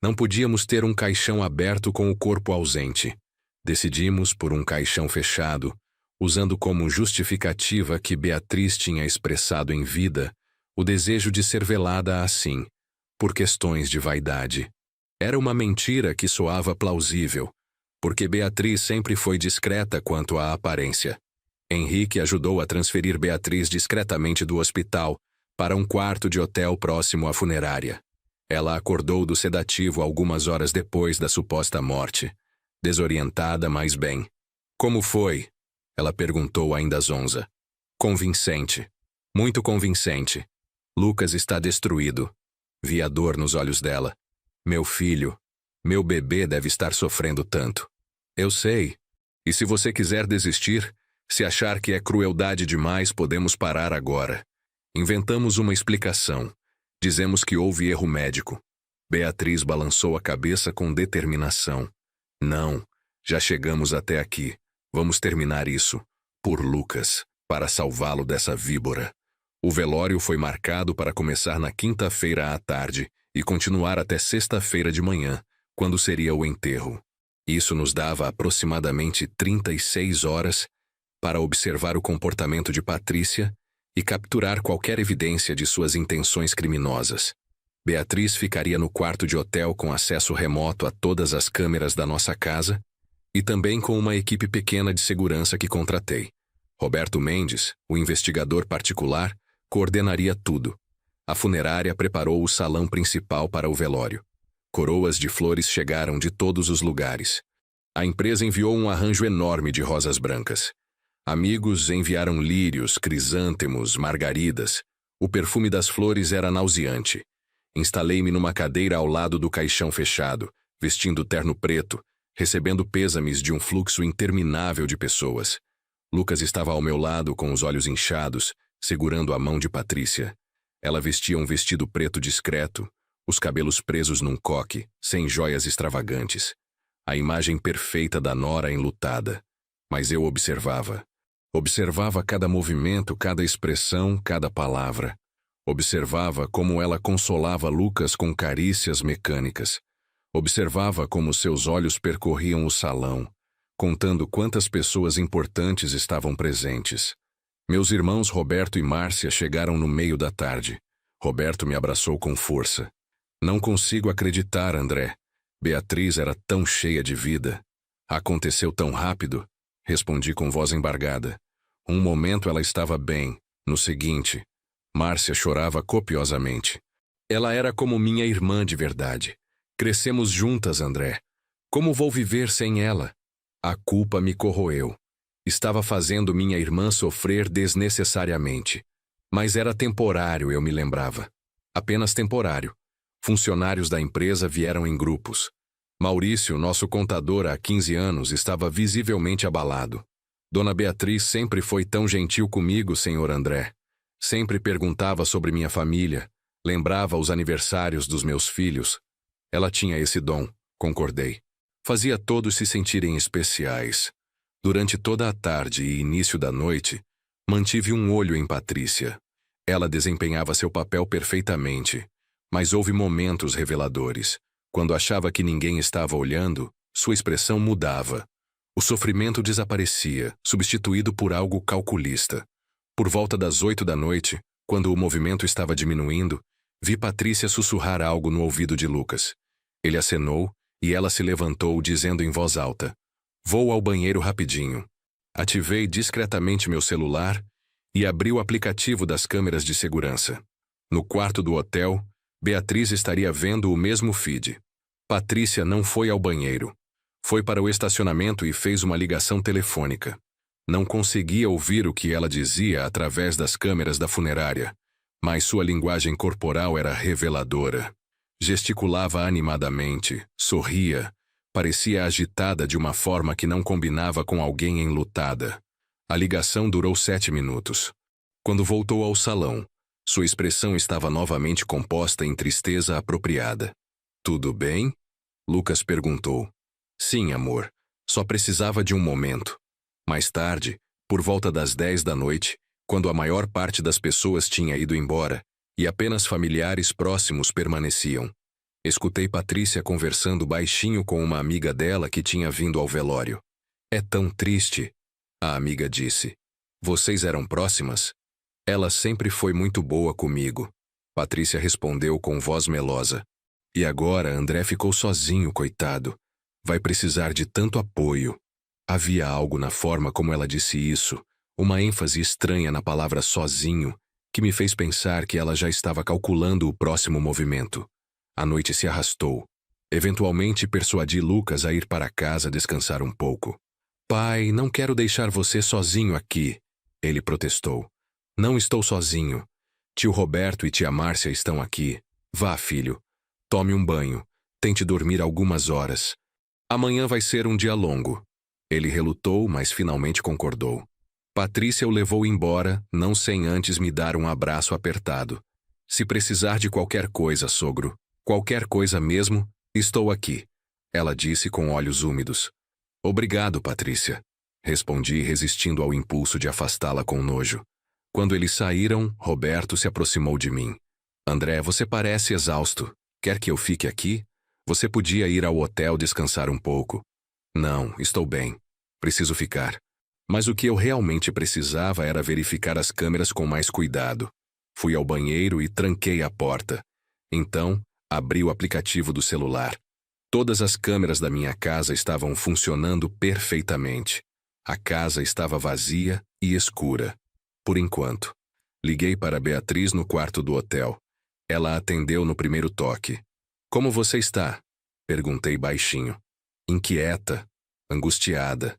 Não podíamos ter um caixão aberto com o corpo ausente. Decidimos por um caixão fechado, usando como justificativa que Beatriz tinha expressado em vida o desejo de ser velada assim, por questões de vaidade. Era uma mentira que soava plausível, porque Beatriz sempre foi discreta quanto à aparência. Henrique ajudou a transferir Beatriz discretamente do hospital para um quarto de hotel próximo à funerária. Ela acordou do sedativo algumas horas depois da suposta morte, desorientada, mas bem. Como foi? Ela perguntou ainda zonza. Convincente. Muito convincente. Lucas está destruído. Vi a dor nos olhos dela. Meu filho, meu bebê deve estar sofrendo tanto. Eu sei. E se você quiser desistir, se achar que é crueldade demais, podemos parar agora. Inventamos uma explicação. Dizemos que houve erro médico. Beatriz balançou a cabeça com determinação. Não, já chegamos até aqui. Vamos terminar isso. Por Lucas, para salvá-lo dessa víbora. O velório foi marcado para começar na quinta-feira à tarde e continuar até sexta-feira de manhã, quando seria o enterro. Isso nos dava aproximadamente 36 horas para observar o comportamento de Patrícia e capturar qualquer evidência de suas intenções criminosas. Beatriz ficaria no quarto de hotel com acesso remoto a todas as câmeras da nossa casa E também com uma equipe pequena de segurança que contratei. Roberto Mendes, o investigador particular, coordenaria tudo. A funerária preparou o salão principal para o velório. Coroas de flores chegaram de todos os lugares. A empresa enviou um arranjo enorme de rosas brancas. Amigos enviaram lírios, crisântemos, margaridas. O perfume das flores era nauseante. Instalei-me numa cadeira ao lado do caixão fechado, vestindo terno preto, recebendo pêsames de um fluxo interminável de pessoas. Lucas estava ao meu lado com os olhos inchados, segurando a mão de Patrícia. Ela vestia um vestido preto discreto, os cabelos presos num coque, sem joias extravagantes. A imagem perfeita da nora enlutada. Mas eu observava. Observava cada movimento, cada expressão, cada palavra. Observava como ela consolava Lucas com carícias mecânicas. Observava como seus olhos percorriam o salão, contando quantas pessoas importantes estavam presentes. Meus irmãos Roberto e Márcia chegaram no meio da tarde. Roberto me abraçou com força. Não consigo acreditar, André. Beatriz era tão cheia de vida. Aconteceu tão rápido, respondi com voz embargada. Um momento ela estava bem, no seguinte, Márcia chorava copiosamente. Ela era como minha irmã de verdade. Crescemos juntas, André. Como vou viver sem ela? A culpa me corroeu. Estava fazendo minha irmã sofrer desnecessariamente. Mas era temporário, eu me lembrava. Apenas temporário. Funcionários da empresa vieram em grupos. Maurício, nosso contador há 15 anos, estava visivelmente abalado. Dona Beatriz sempre foi tão gentil comigo, senhor André. Sempre perguntava sobre minha família, lembrava os aniversários dos meus filhos. Ela tinha esse dom, concordei. Fazia todos se sentirem especiais. Durante toda a tarde e início da noite, mantive um olho em Patrícia. Ela desempenhava seu papel perfeitamente, mas houve momentos reveladores. Quando achava que ninguém estava olhando, sua expressão mudava. O sofrimento desaparecia, substituído por algo calculista. Por volta das 8 da noite, quando o movimento estava diminuindo, vi Patrícia sussurrar algo no ouvido de Lucas. Ele acenou e ela se levantou dizendo em voz alta: "Vou ao banheiro rapidinho." Ativei discretamente meu celular e abri o aplicativo das câmeras de segurança. No quarto do hotel, Beatriz estaria vendo o mesmo feed. Patrícia não foi ao banheiro. Foi para o estacionamento e fez uma ligação telefônica. Não conseguia ouvir o que ela dizia através das câmeras da funerária, mas sua linguagem corporal era reveladora. Gesticulava animadamente, sorria, parecia agitada de uma forma que não combinava com alguém enlutada. A ligação durou 7 minutos. Quando voltou ao salão, sua expressão estava novamente composta em tristeza apropriada. "Tudo bem?" Lucas perguntou. "Sim, amor. Só precisava de um momento." Mais tarde, por volta das 10 da noite, quando a maior parte das pessoas tinha ido embora e apenas familiares próximos permaneciam, escutei Patrícia conversando baixinho com uma amiga dela que tinha vindo ao velório. "É tão triste," a amiga disse. "Vocês eram próximas?" "Ela sempre foi muito boa comigo," Patrícia respondeu com voz melosa. "E agora André ficou sozinho, coitado. Vai precisar de tanto apoio." Havia algo na forma como ela disse isso, uma ênfase estranha na palavra sozinho, que me fez pensar que ela já estava calculando o próximo movimento. A noite se arrastou. Eventualmente persuadi Lucas a ir para casa descansar um pouco. "Pai, não quero deixar você sozinho aqui," ele protestou. "Não estou sozinho. Tio Roberto e tia Márcia estão aqui. Vá, filho. Tome um banho. Tente dormir algumas horas. Amanhã vai ser um dia longo." Ele relutou, mas finalmente concordou. Patrícia o levou embora, não sem antes me dar um abraço apertado. "Se precisar de qualquer coisa, sogro, qualquer coisa mesmo, estou aqui," ela disse com olhos úmidos. "Obrigado, Patrícia," respondi, resistindo ao impulso de afastá-la com nojo. Quando eles saíram, Roberto se aproximou de mim. "André, você parece exausto. Quer que eu fique aqui? Você podia ir ao hotel descansar um pouco." "Não, estou bem. Preciso ficar." Mas o que eu realmente precisava era verificar as câmeras com mais cuidado. Fui ao banheiro e tranquei a porta. Então, abri o aplicativo do celular. Todas as câmeras da minha casa estavam funcionando perfeitamente. A casa estava vazia e escura. Por enquanto. Liguei para Beatriz no quarto do hotel. Ela atendeu no primeiro toque. Como você está? Perguntei baixinho. Inquieta, angustiada.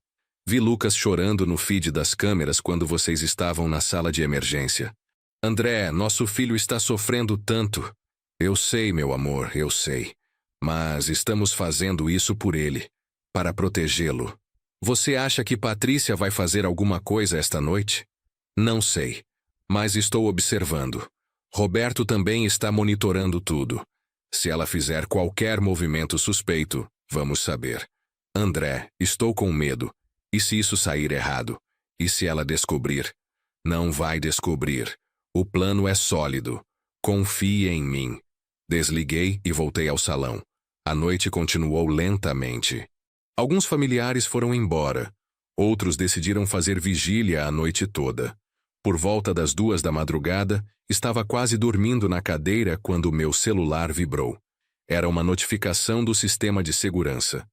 Vi Lucas chorando no feed das câmeras quando vocês estavam na sala de emergência. André, nosso filho está sofrendo tanto. Eu sei, meu amor, eu sei. Mas estamos fazendo isso por ele, para protegê-lo. Você acha que Patrícia vai fazer alguma coisa esta noite? Não sei, mas estou observando. Roberto também está monitorando tudo. Se ela fizer qualquer movimento suspeito, vamos saber. André, estou com medo. E se isso sair errado? E se ela descobrir? Não vai descobrir. O plano é sólido. Confie em mim. Desliguei e voltei ao salão. A noite continuou lentamente. Alguns familiares foram embora. Outros decidiram fazer vigília a noite toda. Por volta das 2 da madrugada, estava quase dormindo na cadeira quando meu celular vibrou. Era uma notificação do sistema de segurança.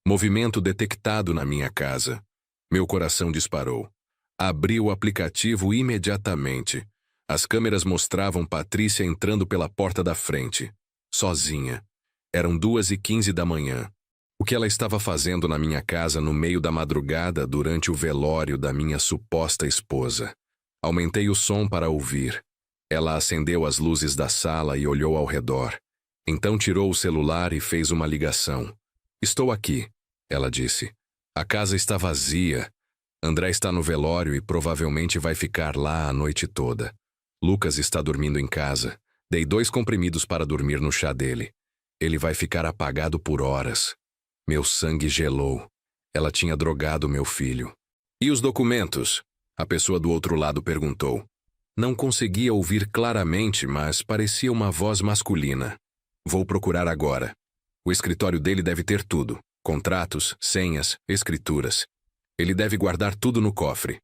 Movimento detectado na minha casa. Meu coração disparou. Abri o aplicativo imediatamente. As câmeras mostravam Patrícia entrando pela porta da frente. Sozinha. Eram 2h15 da manhã. O que ela estava fazendo na minha casa no meio da madrugada durante o velório da minha suposta esposa? Aumentei o som para ouvir. Ela acendeu as luzes da sala e olhou ao redor. Então tirou o celular e fez uma ligação. Estou aqui, ela disse. A casa está vazia. André está no velório e provavelmente vai ficar lá a noite toda. Lucas está dormindo em casa. Dei 2 comprimidos para dormir no chá dele. Ele vai ficar apagado por horas. Meu sangue gelou. Ela tinha drogado meu filho. E os documentos? A pessoa do outro lado perguntou. Não conseguia ouvir claramente, mas parecia uma voz masculina. Vou procurar agora. O escritório dele deve ter tudo. Contratos, senhas, escrituras. Ele deve guardar tudo no cofre.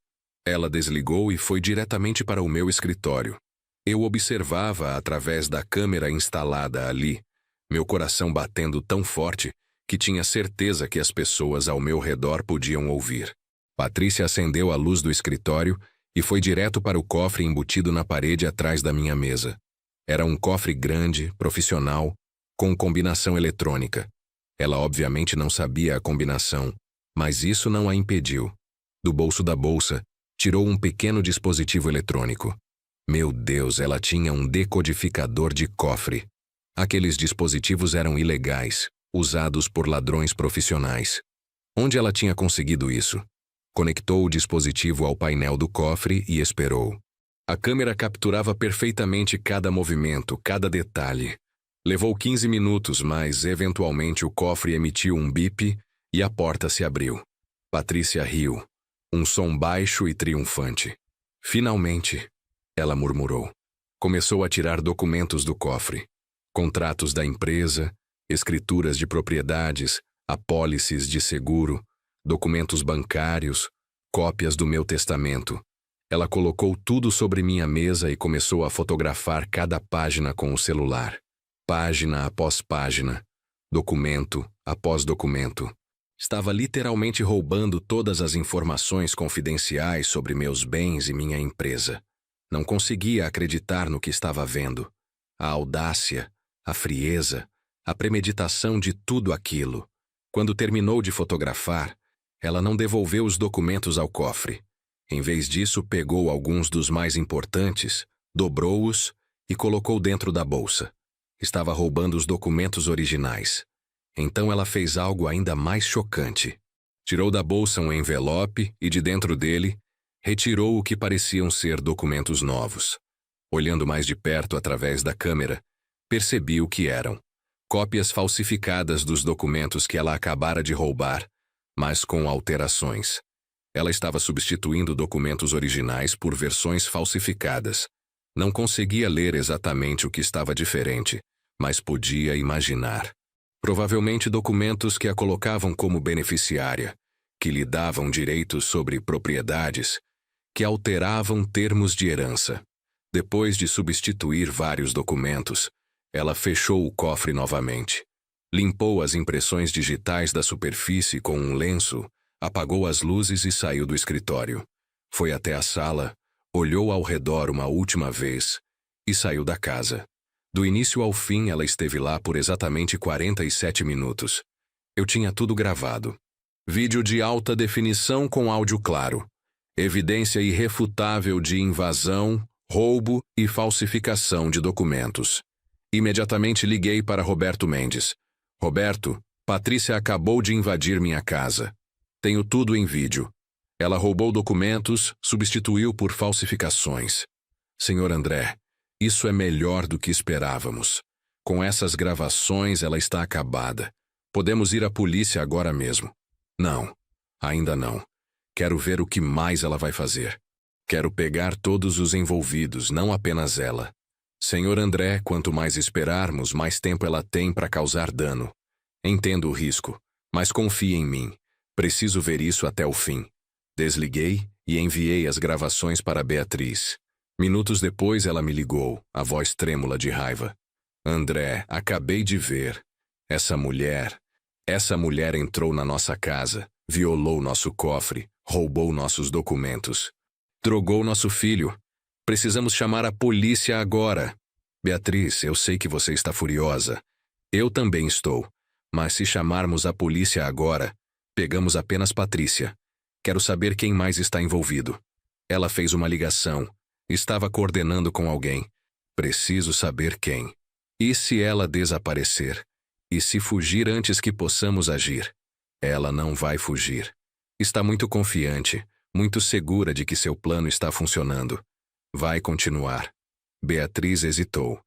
Ela desligou e foi diretamente para o meu escritório. Eu observava através da câmera instalada ali, meu coração batendo tão forte que tinha certeza que as pessoas ao meu redor podiam ouvir. Patrícia acendeu a luz do escritório e foi direto para o cofre embutido na parede atrás da minha mesa. Era um cofre grande, profissional, com combinação eletrônica. Ela obviamente não sabia a combinação, mas isso não a impediu. Do bolso da bolsa, tirou um pequeno dispositivo eletrônico. Meu Deus, ela tinha um decodificador de cofre. Aqueles dispositivos eram ilegais, usados por ladrões profissionais. Onde ela tinha conseguido isso? Conectou o dispositivo ao painel do cofre e esperou. A câmera capturava perfeitamente cada movimento, cada detalhe. Levou 15 minutos, mas eventualmente o cofre emitiu um bip e a porta se abriu. Patrícia riu. Um som baixo e triunfante. Finalmente, ela murmurou. Começou a tirar documentos do cofre. Contratos da empresa, escrituras de propriedades, apólices de seguro, documentos bancários, cópias do meu testamento. Ela colocou tudo sobre minha mesa e começou a fotografar cada página com o celular. Página após página, documento após documento. Estava literalmente roubando todas as informações confidenciais sobre meus bens e minha empresa. Não conseguia acreditar no que estava vendo. A audácia, a frieza, a premeditação de tudo aquilo. Quando terminou de fotografar, ela não devolveu os documentos ao cofre. Em vez disso, pegou alguns dos mais importantes, dobrou-os e colocou dentro da bolsa. Estava roubando os documentos originais. Então ela fez algo ainda mais chocante. Tirou da bolsa um envelope e de dentro dele, retirou o que pareciam ser documentos novos. Olhando mais de perto através da câmera, percebi o que eram. Cópias falsificadas dos documentos que ela acabara de roubar, mas com alterações. Ela estava substituindo documentos originais por versões falsificadas. Não conseguia ler exatamente o que estava diferente, mas podia imaginar. Provavelmente documentos que a colocavam como beneficiária, que lhe davam direitos sobre propriedades, que alteravam termos de herança. Depois de substituir vários documentos, ela fechou o cofre novamente. Limpou as impressões digitais da superfície com um lenço, apagou as luzes e saiu do escritório. Foi até a sala, olhou ao redor uma última vez e saiu da casa. Do início ao fim, ela esteve lá por exatamente 47 minutos. Eu tinha tudo gravado. Vídeo de alta definição com áudio claro. Evidência irrefutável de invasão, roubo e falsificação de documentos. Imediatamente liguei para Roberto Mendes. Roberto, Patrícia acabou de invadir minha casa. Tenho tudo em vídeo. Ela roubou documentos, substituiu por falsificações. Senhor André, isso é melhor do que esperávamos. Com essas gravações, ela está acabada. Podemos ir à polícia agora mesmo. Não, ainda não. Quero ver o que mais ela vai fazer. Quero pegar todos os envolvidos, não apenas ela. Senhor André, quanto mais esperarmos, mais tempo ela tem para causar dano. Entendo o risco, mas confie em mim. Preciso ver isso até o fim. Desliguei e enviei as gravações para Beatriz. Minutos depois ela me ligou, a voz trêmula de raiva. André, acabei de ver. Essa mulher entrou na nossa casa, violou nosso cofre, roubou nossos documentos. Drogou nosso filho. Precisamos chamar a polícia agora. Beatriz, eu sei que você está furiosa. Eu também estou. Mas se chamarmos a polícia agora, pegamos apenas Patrícia. Quero saber quem mais está envolvido. Ela fez uma ligação. Estava coordenando com alguém. Preciso saber quem. E se ela desaparecer? E se fugir antes que possamos agir? Ela não vai fugir. Está muito confiante, muito segura de que seu plano está funcionando. Vai continuar. Beatriz hesitou.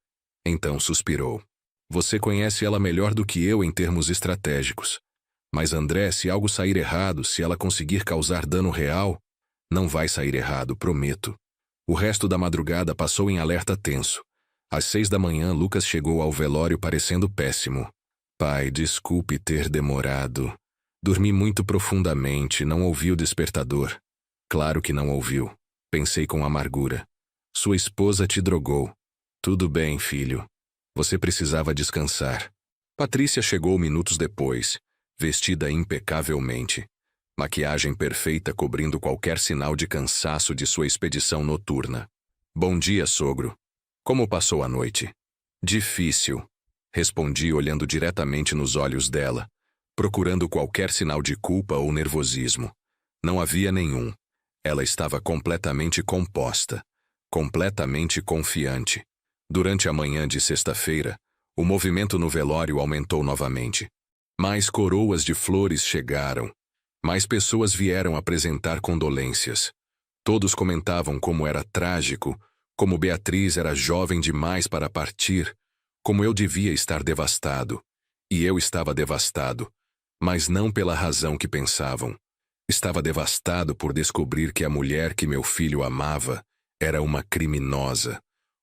Então suspirou. Você conhece ela melhor do que eu em termos estratégicos. Mas André, se algo sair errado, se ela conseguir causar dano real, não vai sair errado, prometo. O resto da madrugada passou em alerta tenso. Às 6 da manhã, Lucas chegou ao velório parecendo péssimo. Pai, desculpe ter demorado. Dormi muito profundamente, não ouvi o despertador. Claro que não ouviu. Pensei com amargura. Sua esposa te drogou. Tudo bem, filho. Você precisava descansar. Patrícia chegou minutos depois, vestida impecavelmente. Maquiagem perfeita cobrindo qualquer sinal de cansaço de sua expedição noturna. Bom dia, sogro. Como passou a noite? Difícil. Respondi olhando diretamente nos olhos dela, procurando qualquer sinal de culpa ou nervosismo. Não havia nenhum. Ela estava completamente composta, completamente confiante. Durante a manhã de sexta-feira, o movimento no velório aumentou novamente. Mais coroas de flores chegaram. Mais pessoas vieram apresentar condolências. Todos comentavam como era trágico, como Beatriz era jovem demais para partir, como eu devia estar devastado. E eu estava devastado, mas não pela razão que pensavam. Estava devastado por descobrir que a mulher que meu filho amava era uma criminosa,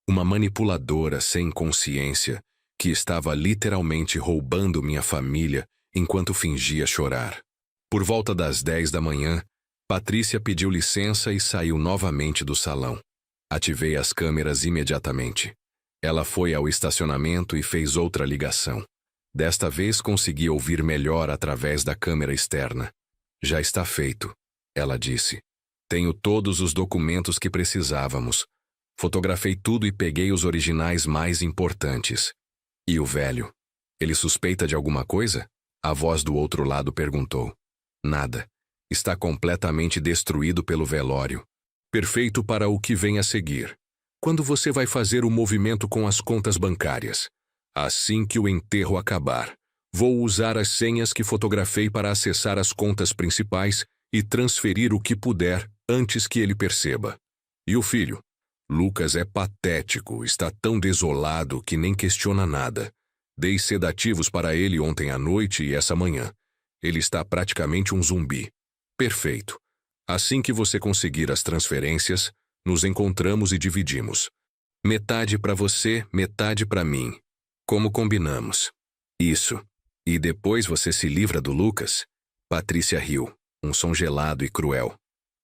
uma manipuladora sem consciência, que estava literalmente roubando minha família enquanto fingia chorar. Por volta das 10 da manhã, Patrícia pediu licença e saiu novamente do salão. Ativei as câmeras imediatamente. Ela foi ao estacionamento e fez outra ligação. Desta vez consegui ouvir melhor através da câmera externa. Já está feito, ela disse. Tenho todos os documentos que precisávamos. Fotografei tudo e peguei os originais mais importantes. E o velho? Ele suspeita de alguma coisa? A voz do outro lado perguntou. Nada. Está completamente destruído pelo velório. Perfeito para o que vem a seguir. Quando você vai fazer o movimento com as contas bancárias? Assim que o enterro acabar. Vou usar as senhas que fotografei para acessar as contas principais e transferir o que puder antes que ele perceba. E o filho? Lucas é patético, está tão desolado que nem questiona nada. Dei sedativos para ele ontem à noite e essa manhã. Ele está praticamente um zumbi. Perfeito. Assim que você conseguir as transferências, nos encontramos e dividimos. Metade para você, metade para mim. Como combinamos. Isso. E depois você se livra do Lucas? Patrícia riu, um som gelado e cruel.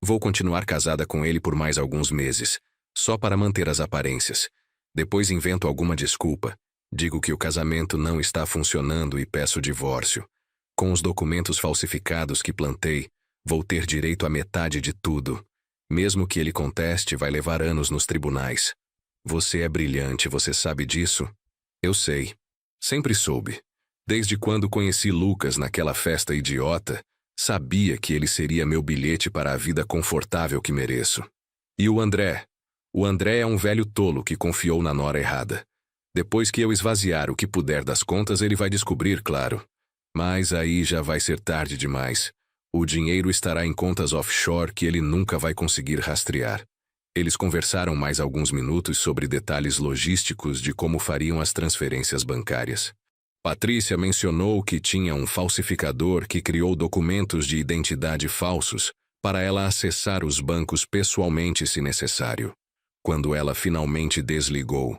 Vou continuar casada com ele por mais alguns meses, só para manter as aparências. Depois invento alguma desculpa. Digo que o casamento não está funcionando e peço divórcio. Com os documentos falsificados que plantei, vou ter direito à metade de tudo. Mesmo que ele conteste, vai levar anos nos tribunais. Você é brilhante, você sabe disso? Eu sei. Sempre soube. Desde quando conheci Lucas naquela festa idiota, sabia que ele seria meu bilhete para a vida confortável que mereço. E o André? O André é um velho tolo que confiou na nora errada. Depois que eu esvaziar o que puder das contas, ele vai descobrir, claro. Mas aí já vai ser tarde demais. O dinheiro estará em contas offshore que ele nunca vai conseguir rastrear. Eles conversaram mais alguns minutos sobre detalhes logísticos de como fariam as transferências bancárias. Patrícia mencionou que tinha um falsificador que criou documentos de identidade falsos para ela acessar os bancos pessoalmente se necessário. Quando ela finalmente desligou,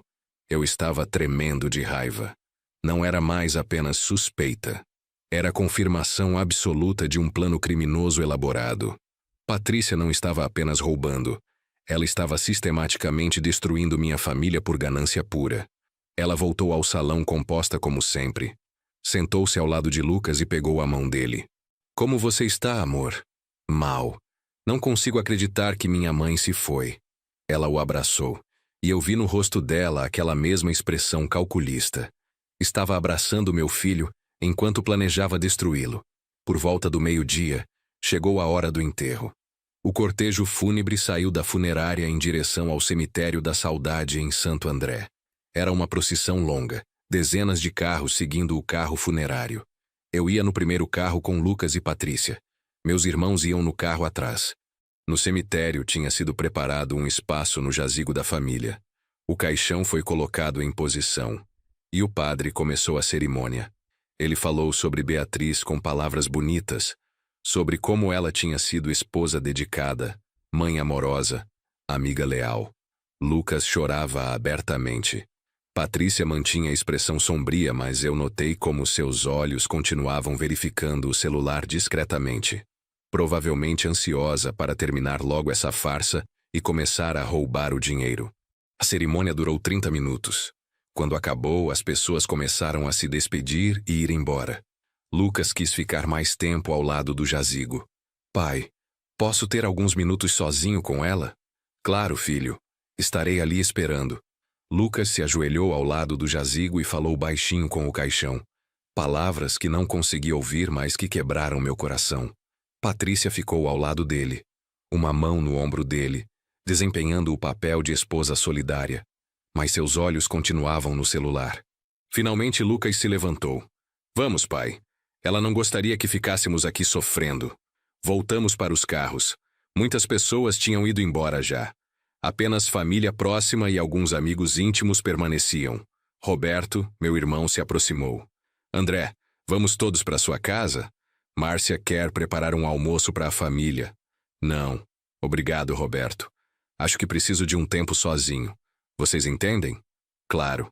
eu estava tremendo de raiva. Não era mais apenas suspeita. Era confirmação absoluta de um plano criminoso elaborado. Patrícia não estava apenas roubando. Ela estava sistematicamente destruindo minha família por ganância pura. Ela voltou ao salão composta como sempre. Sentou-se ao lado de Lucas e pegou a mão dele. Como você está, amor? Mal. Não consigo acreditar que minha mãe se foi. Ela o abraçou. E eu vi no rosto dela aquela mesma expressão calculista. Estava abraçando meu filho enquanto planejava destruí-lo. Por volta do meio-dia, chegou a hora do enterro. O cortejo fúnebre saiu da funerária em direção ao cemitério da Saudade em Santo André. Era uma procissão longa, dezenas de carros seguindo o carro funerário. Eu ia no primeiro carro com Lucas e Patrícia. Meus irmãos iam no carro atrás. No cemitério tinha sido preparado um espaço no jazigo da família. O caixão foi colocado em posição. E o padre começou a cerimônia. Ele falou sobre Beatriz com palavras bonitas, sobre como ela tinha sido esposa dedicada, mãe amorosa, amiga leal. Lucas chorava abertamente. Patrícia mantinha a expressão sombria, mas eu notei como seus olhos continuavam verificando o celular discretamente. Provavelmente ansiosa para terminar logo essa farsa e começar a roubar o dinheiro. A cerimônia durou 30 minutos. Quando acabou, as pessoas começaram a se despedir e ir embora. Lucas quis ficar mais tempo ao lado do jazigo. Pai, posso ter alguns minutos sozinho com ela? Claro, filho. Estarei ali esperando. Lucas se ajoelhou ao lado do jazigo e falou baixinho com o caixão. Palavras que não consegui ouvir, mas que quebraram meu coração. Patrícia ficou ao lado dele, uma mão no ombro dele, desempenhando o papel de esposa solidária. Mas seus olhos continuavam no celular. Finalmente Lucas se levantou. Vamos, pai. Ela não gostaria que ficássemos aqui sofrendo. Voltamos para os carros. Muitas pessoas tinham ido embora já. Apenas família próxima e alguns amigos íntimos permaneciam. Roberto, meu irmão, se aproximou. André, vamos todos para sua casa? Márcia quer preparar um almoço para a família. Não. Obrigado, Roberto. Acho que preciso de um tempo sozinho. Vocês entendem? Claro.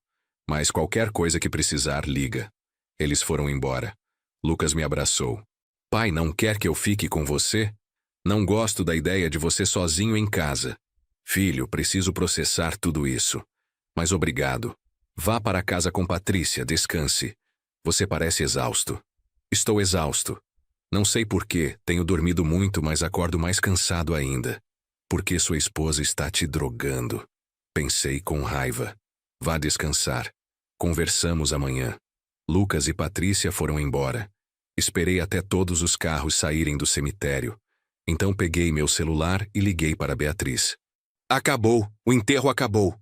Mas qualquer coisa que precisar, liga. Eles foram embora. Lucas me abraçou. Pai não quer que eu fique com você? Não gosto da ideia de você sozinho em casa. Filho, preciso processar tudo isso. Mas obrigado. Vá para casa com Patrícia, descanse. Você parece exausto. Estou exausto. Não sei por quê, tenho dormido muito, mas acordo mais cansado ainda. Porque sua esposa está te drogando. Pensei com raiva. Vá descansar. Conversamos amanhã. Lucas e Patrícia foram embora. Esperei até todos os carros saírem do cemitério. Então peguei meu celular e liguei para Beatriz. Acabou. O enterro acabou.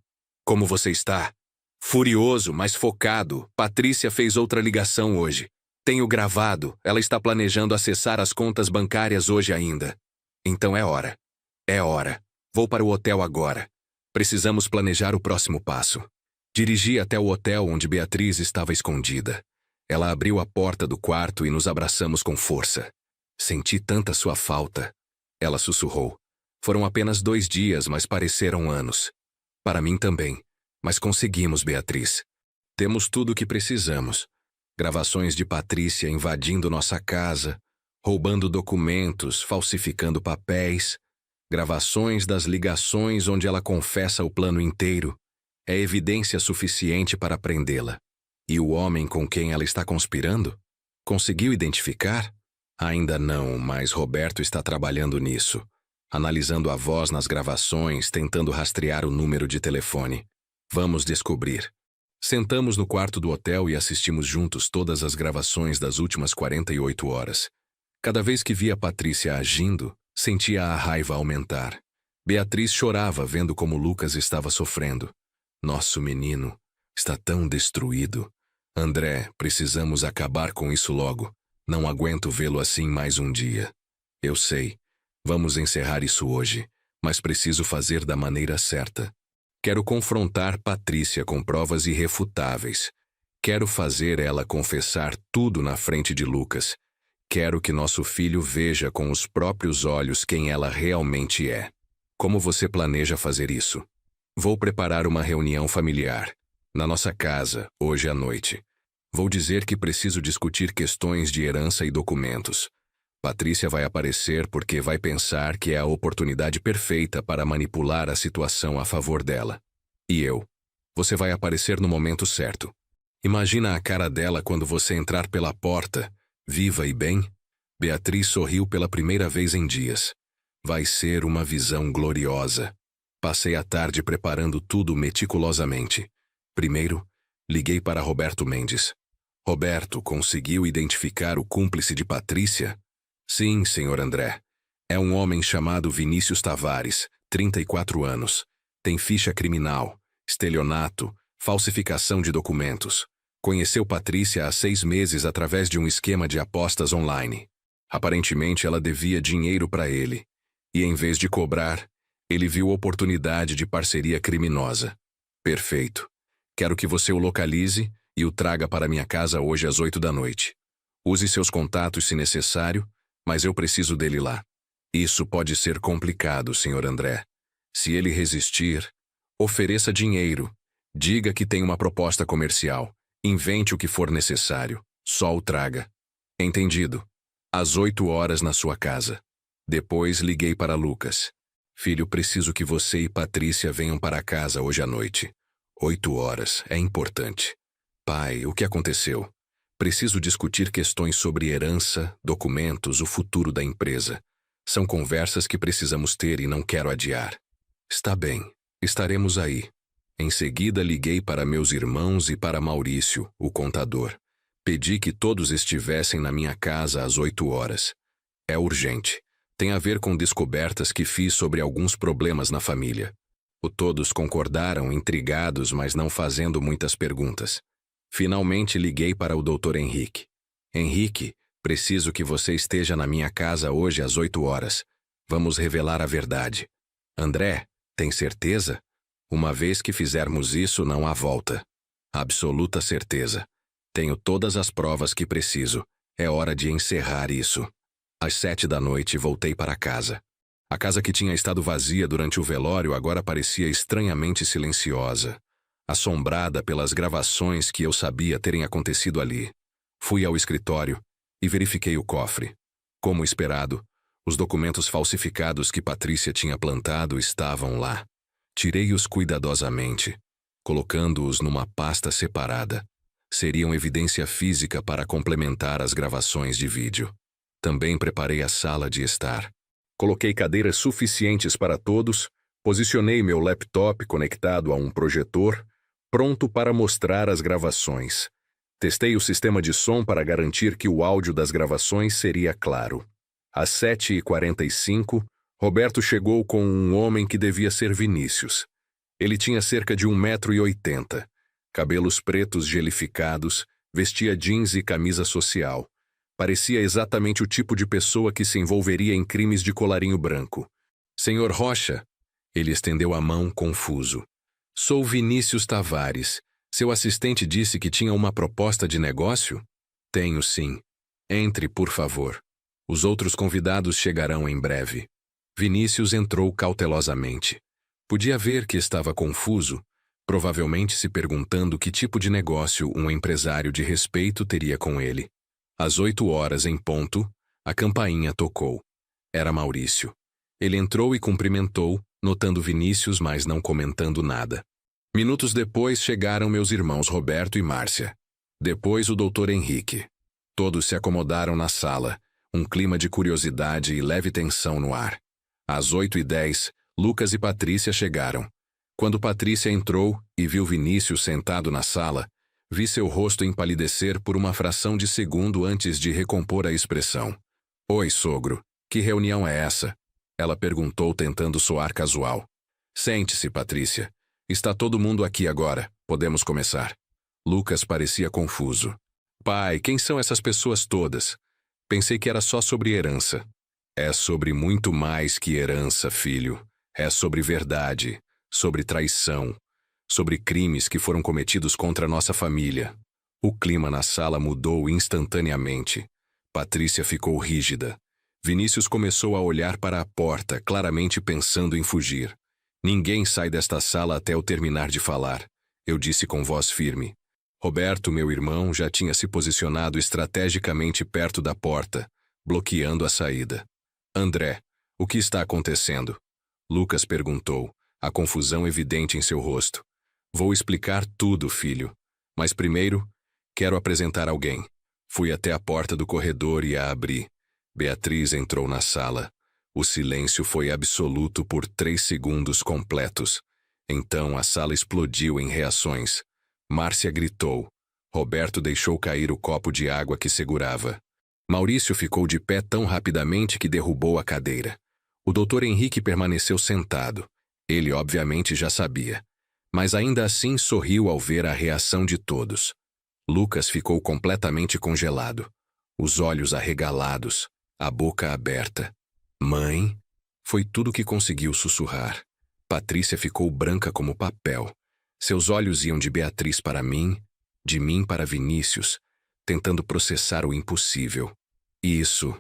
Como você está? Furioso, mas focado, Patrícia fez outra ligação hoje. Tenho gravado. Ela está planejando acessar as contas bancárias hoje ainda. Então é hora. É hora. Vou para o hotel agora. Precisamos planejar o próximo passo. Dirigi até o hotel onde Beatriz estava escondida. Ela abriu a porta do quarto e nos abraçamos com força. Senti tanta sua falta. Ela sussurrou. Foram apenas 2 dias, mas pareceram anos. Para mim também. Mas conseguimos, Beatriz. Temos tudo o que precisamos. Gravações de Patrícia invadindo nossa casa, roubando documentos, falsificando papéis. Gravações das ligações onde ela confessa o plano inteiro. É evidência suficiente para prendê-la. E o homem com quem ela está conspirando? Conseguiu identificar? Ainda não, mas Roberto está trabalhando nisso. Analisando a voz nas gravações, tentando rastrear o número de telefone. Vamos descobrir. Sentamos no quarto do hotel e assistimos juntos todas as gravações das últimas 48 horas. Cada vez que via Patrícia agindo, sentia a raiva aumentar. Beatriz chorava vendo como Lucas estava sofrendo. Nosso menino está tão destruído. André, precisamos acabar com isso logo. Não aguento vê-lo assim mais um dia. Eu sei. Vamos encerrar isso hoje, mas preciso fazer da maneira certa. Quero confrontar Patrícia com provas irrefutáveis. Quero fazer ela confessar tudo na frente de Lucas. Quero que nosso filho veja com os próprios olhos quem ela realmente é. Como você planeja fazer isso? Vou preparar uma reunião familiar, na nossa casa, hoje à noite. Vou dizer que preciso discutir questões de herança e documentos. Patrícia vai aparecer porque vai pensar que é a oportunidade perfeita para manipular a situação a favor dela. E eu? Você vai aparecer no momento certo. Imagina a cara dela quando você entrar pela porta, viva e bem. Beatriz sorriu pela primeira vez em dias. Vai ser uma visão gloriosa. Passei a tarde preparando tudo meticulosamente. Primeiro, liguei para Roberto Mendes. Roberto conseguiu identificar o cúmplice de Patrícia? Sim, senhor André. É um homem chamado Vinícius Tavares, 34 anos. Tem ficha criminal, estelionato, falsificação de documentos. Conheceu Patrícia há 6 meses através de um esquema de apostas online. Aparentemente ela devia dinheiro para ele. E em vez de cobrar, ele viu oportunidade de parceria criminosa. Perfeito. Quero que você o localize e o traga para minha casa hoje às 8 da noite. Use seus contatos se necessário, mas eu preciso dele lá. Isso pode ser complicado, senhor André. Se ele resistir, ofereça dinheiro. Diga que tem uma proposta comercial. Invente o que for necessário. Só o traga. Entendido. Às 8 horas na sua casa. Depois liguei para Lucas. Filho, preciso que você e Patrícia venham para casa hoje à noite. 8 horas, é importante. Pai, o que aconteceu? Preciso discutir questões sobre herança, documentos, o futuro da empresa. São conversas que precisamos ter e não quero adiar. Está bem, estaremos aí. Em seguida liguei para meus irmãos e para Maurício, o contador. Pedi que todos estivessem na minha casa às 8 horas. É urgente. Tem a ver com descobertas que fiz sobre alguns problemas na família. Todos concordaram, intrigados, mas não fazendo muitas perguntas. Finalmente liguei para o Dr. Henrique. Henrique, preciso que você esteja na minha casa hoje às 8 horas. Vamos revelar a verdade. André, tem certeza? Uma vez que fizermos isso, não há volta. Absoluta certeza. Tenho todas as provas que preciso. É hora de encerrar isso. Às 7 da noite voltei para casa. A casa que tinha estado vazia durante o velório agora parecia estranhamente silenciosa, assombrada pelas gravações que eu sabia terem acontecido ali. Fui ao escritório e verifiquei o cofre. Como esperado, os documentos falsificados que Patrícia tinha plantado estavam lá. Tirei-os cuidadosamente, colocando-os numa pasta separada. Seriam evidência física para complementar as gravações de vídeo. Também preparei a sala de estar. Coloquei cadeiras suficientes para todos, posicionei meu laptop conectado a um projetor, pronto para mostrar as gravações. Testei o sistema de som para garantir que o áudio das gravações seria claro. Às 7h45, Roberto chegou com um homem que devia ser Vinícius. Ele tinha cerca de 1,80 m, cabelos pretos gelificados, vestia jeans e camisa social. Parecia exatamente o tipo de pessoa que se envolveria em crimes de colarinho branco. Senhor Rocha, ele estendeu a mão confuso. Sou Vinícius Tavares. Seu assistente disse que tinha uma proposta de negócio? Tenho sim. Entre, por favor. Os outros convidados chegarão em breve. Vinícius entrou cautelosamente. Podia ver que estava confuso, provavelmente se perguntando que tipo de negócio um empresário de respeito teria com ele. Às 8 horas em ponto, a campainha tocou. Era Maurício. Ele entrou e cumprimentou, notando Vinícius, mas não comentando nada. Minutos depois chegaram meus irmãos Roberto e Márcia. Depois o Dr. Henrique. Todos se acomodaram na sala, um clima de curiosidade e leve tensão no ar. Às 8h10, Lucas e Patrícia chegaram. Quando Patrícia entrou e viu Vinícius sentado na sala, vi seu rosto empalidecer por uma fração de segundo antes de recompor a expressão. Oi, sogro. Que reunião é essa? Ela perguntou tentando soar casual. Sente-se, Patrícia. Está todo mundo aqui agora. Podemos começar. Lucas parecia confuso. Pai, quem são essas pessoas todas? Pensei que era só sobre herança. É sobre muito mais que herança, filho. É sobre verdade, sobre traição, sobre crimes que foram cometidos contra nossa família. O clima na sala mudou instantaneamente. Patrícia ficou rígida. Vinícius começou a olhar para a porta, claramente pensando em fugir. Ninguém sai desta sala até eu terminar de falar, eu disse com voz firme. Roberto, meu irmão, já tinha se posicionado estrategicamente perto da porta, bloqueando a saída. André, o que está acontecendo? Lucas perguntou, a confusão evidente em seu rosto. Vou explicar tudo, filho. Mas primeiro, quero apresentar alguém. Fui até a porta do corredor e a abri. Beatriz entrou na sala. O silêncio foi absoluto por 3 segundos completos. Então a sala explodiu em reações. Márcia gritou. Roberto deixou cair o copo de água que segurava. Maurício ficou de pé tão rapidamente que derrubou a cadeira. O Dr. Henrique permaneceu sentado. Ele obviamente já sabia. Mas ainda assim sorriu ao ver a reação de todos. Lucas ficou completamente congelado. Os olhos arregalados, a boca aberta. Mãe? Foi tudo que conseguiu sussurrar. Patrícia ficou branca como papel. Seus olhos iam de Beatriz para mim, de mim para Vinícius, tentando processar o impossível. Isso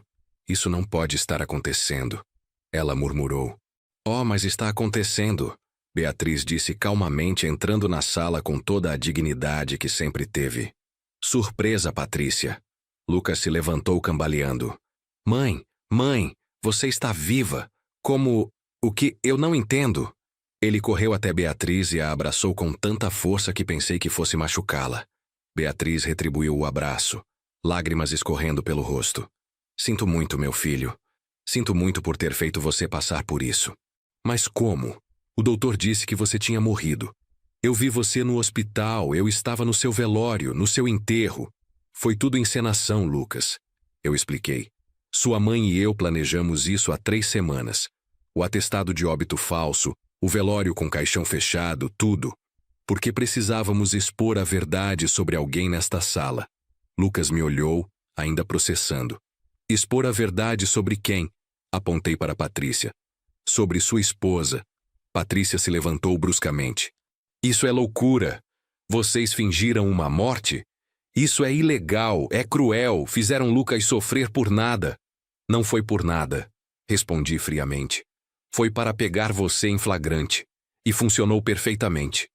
não pode estar acontecendo. Ela murmurou. Oh, mas está acontecendo. Beatriz disse calmamente, entrando na sala com toda a dignidade que sempre teve. Surpresa, Patrícia. Lucas se levantou cambaleando. Mãe, você está viva. Como... O que? Eu não entendo. Ele correu até Beatriz e a abraçou com tanta força que pensei que fosse machucá-la. Beatriz retribuiu o abraço, lágrimas escorrendo pelo rosto. Sinto muito, meu filho. Sinto muito por ter feito você passar por isso. Mas como? O doutor disse que você tinha morrido. Eu vi você no hospital, eu estava no seu velório, no seu enterro. Foi tudo encenação, Lucas. Eu expliquei. Sua mãe e eu planejamos isso há 3 semanas. O atestado de óbito falso, o velório com caixão fechado, tudo. Porque precisávamos expor a verdade sobre alguém nesta sala. Lucas me olhou, ainda processando. Expor a verdade sobre quem? Apontei para Patrícia. Sobre sua esposa. Patrícia se levantou bruscamente. Isso é loucura. Vocês fingiram uma morte? Isso é ilegal, é cruel, fizeram Lucas sofrer por nada. Não foi por nada, respondi friamente. Foi para pegar você em flagrante. E funcionou perfeitamente.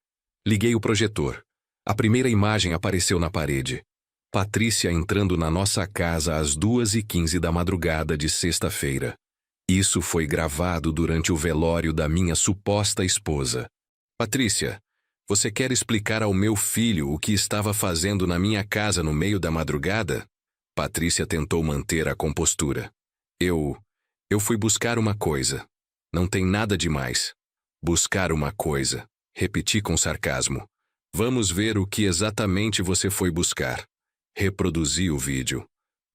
Liguei o projetor. A primeira imagem apareceu na parede. Patrícia entrando na nossa casa às 2h15 da madrugada de sexta-feira. Isso foi gravado durante o velório da minha suposta esposa. Patrícia, você quer explicar ao meu filho o que estava fazendo na minha casa no meio da madrugada? Patrícia tentou manter a compostura. Eu fui buscar uma coisa. Não tem nada demais. Buscar uma coisa. Repeti com sarcasmo. Vamos ver o que exatamente você foi buscar. Reproduzi o vídeo.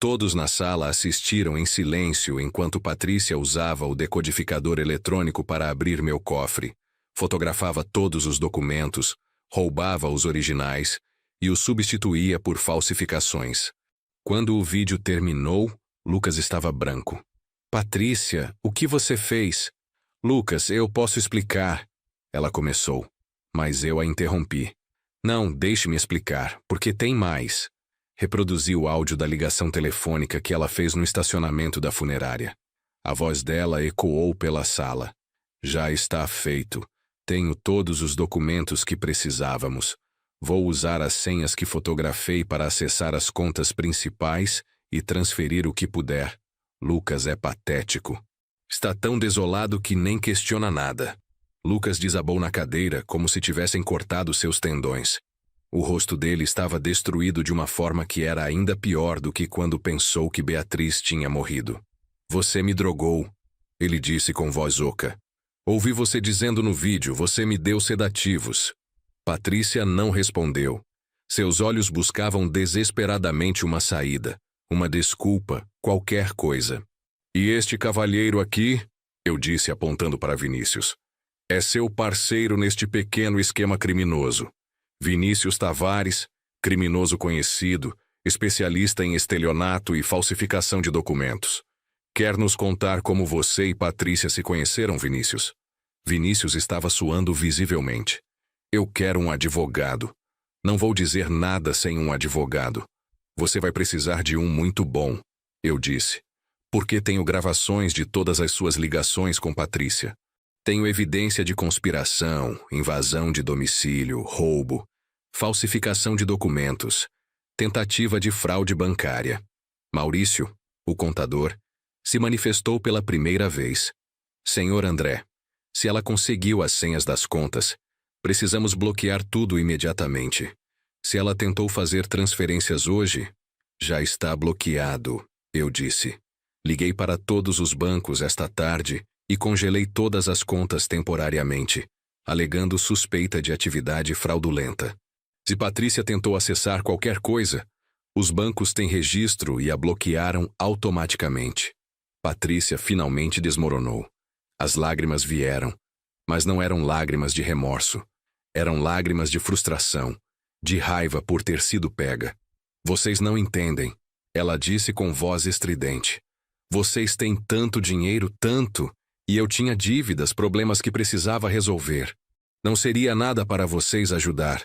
Todos na sala assistiram em silêncio enquanto Patrícia usava o decodificador eletrônico para abrir meu cofre. Fotografava todos os documentos, roubava os originais e os substituía por falsificações. Quando o vídeo terminou, Lucas estava branco. Patrícia, o que você fez? Lucas, eu posso explicar. Ela começou, mas eu a interrompi. Não, deixe-me explicar, porque tem mais. Reproduzi o áudio da ligação telefônica que ela fez no estacionamento da funerária. A voz dela ecoou pela sala. Já está feito. Tenho todos os documentos que precisávamos. Vou usar as senhas que fotografei para acessar as contas principais e transferir o que puder. Lucas é patético. Está tão desolado que nem questiona nada. Lucas desabou na cadeira como se tivessem cortado seus tendões. O rosto dele estava destruído de uma forma que era ainda pior do que quando pensou que Beatriz tinha morrido. Você me drogou, ele disse com voz oca. Ouvi você dizendo no vídeo, você me deu sedativos. Patrícia não respondeu. Seus olhos buscavam desesperadamente uma saída, uma desculpa, qualquer coisa. E este cavalheiro aqui, eu disse apontando para Vinícius, é seu parceiro neste pequeno esquema criminoso. Vinícius Tavares, criminoso conhecido, especialista em estelionato e falsificação de documentos. Quer nos contar como você e Patrícia se conheceram, Vinícius? Vinícius estava suando visivelmente. Eu quero um advogado. Não vou dizer nada sem um advogado. Você vai precisar de um muito bom, eu disse. Porque tenho gravações de todas as suas ligações com Patrícia. Tenho evidência de conspiração, invasão de domicílio, roubo, falsificação de documentos, tentativa de fraude bancária. Maurício, o contador, se manifestou pela primeira vez. Senhor André, se ela conseguiu as senhas das contas, precisamos bloquear tudo imediatamente. Se ela tentou fazer transferências hoje, já está bloqueado, eu disse. Liguei para todos os bancos esta tarde e congelei todas as contas temporariamente, alegando suspeita de atividade fraudulenta. Se Patrícia tentou acessar qualquer coisa, os bancos têm registro e a bloquearam automaticamente. Patrícia finalmente desmoronou. As lágrimas vieram, mas não eram lágrimas de remorso. Eram lágrimas de frustração, de raiva por ter sido pega. Vocês não entendem, ela disse com voz estridente. Vocês têm tanto dinheiro, tanto, e eu tinha dívidas, problemas que precisava resolver. Não seria nada para vocês ajudar.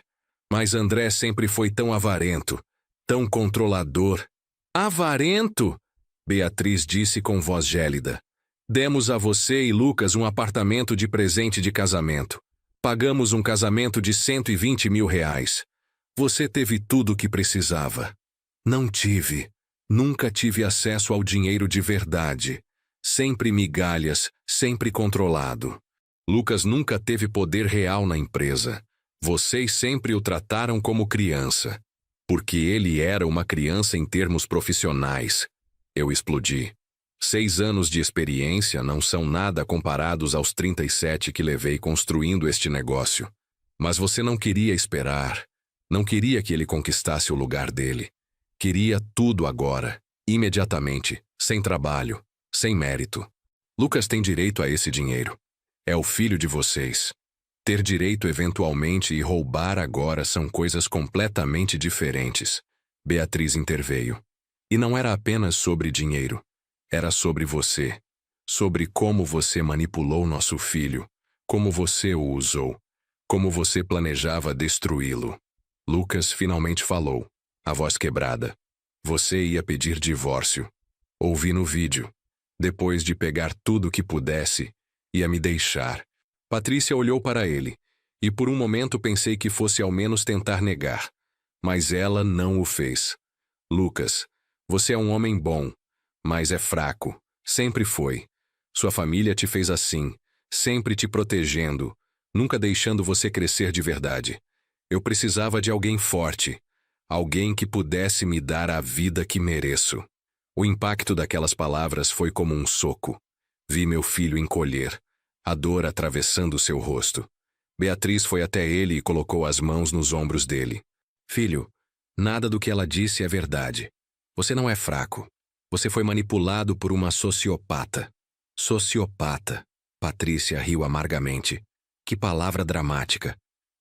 Mas André sempre foi tão avarento, tão controlador. Avarento? Beatriz disse com voz gélida. Demos a você e Lucas um apartamento de presente de casamento. Pagamos um casamento de 120 mil reais. Você teve tudo o que precisava. Não tive. Nunca tive acesso ao dinheiro de verdade. Sempre migalhas, sempre controlado. Lucas nunca teve poder real na empresa. Vocês sempre o trataram como criança. Porque ele era uma criança em termos profissionais. Eu explodi. 6 anos de experiência não são nada comparados aos 37 que levei construindo este negócio. Mas você não queria esperar. Não queria que ele conquistasse o lugar dele. Queria tudo agora, imediatamente, sem trabalho, sem mérito. Lucas tem direito a esse dinheiro. É o filho de vocês. Ter direito eventualmente e roubar agora são coisas completamente diferentes. Beatriz interveio. E não era apenas sobre dinheiro. Era sobre você. Sobre como você manipulou nosso filho. Como você o usou. Como você planejava destruí-lo. Lucas finalmente falou, a voz quebrada. Você ia pedir divórcio. Ouvi no vídeo. Depois de pegar tudo que pudesse, ia me deixar. Patrícia olhou para ele, e por um momento pensei que fosse ao menos tentar negar. Mas ela não o fez. Lucas, você é um homem bom, mas é fraco. Sempre foi. Sua família te fez assim, sempre te protegendo, nunca deixando você crescer de verdade. Eu precisava de alguém forte, alguém que pudesse me dar a vida que mereço. O impacto daquelas palavras foi como um soco. Vi meu filho encolher, a dor atravessando seu rosto. Beatriz foi até ele e colocou as mãos nos ombros dele. Filho, nada do que ela disse é verdade. Você não é fraco. Você foi manipulado por uma sociopata. Sociopata. Patrícia riu amargamente. Que palavra dramática.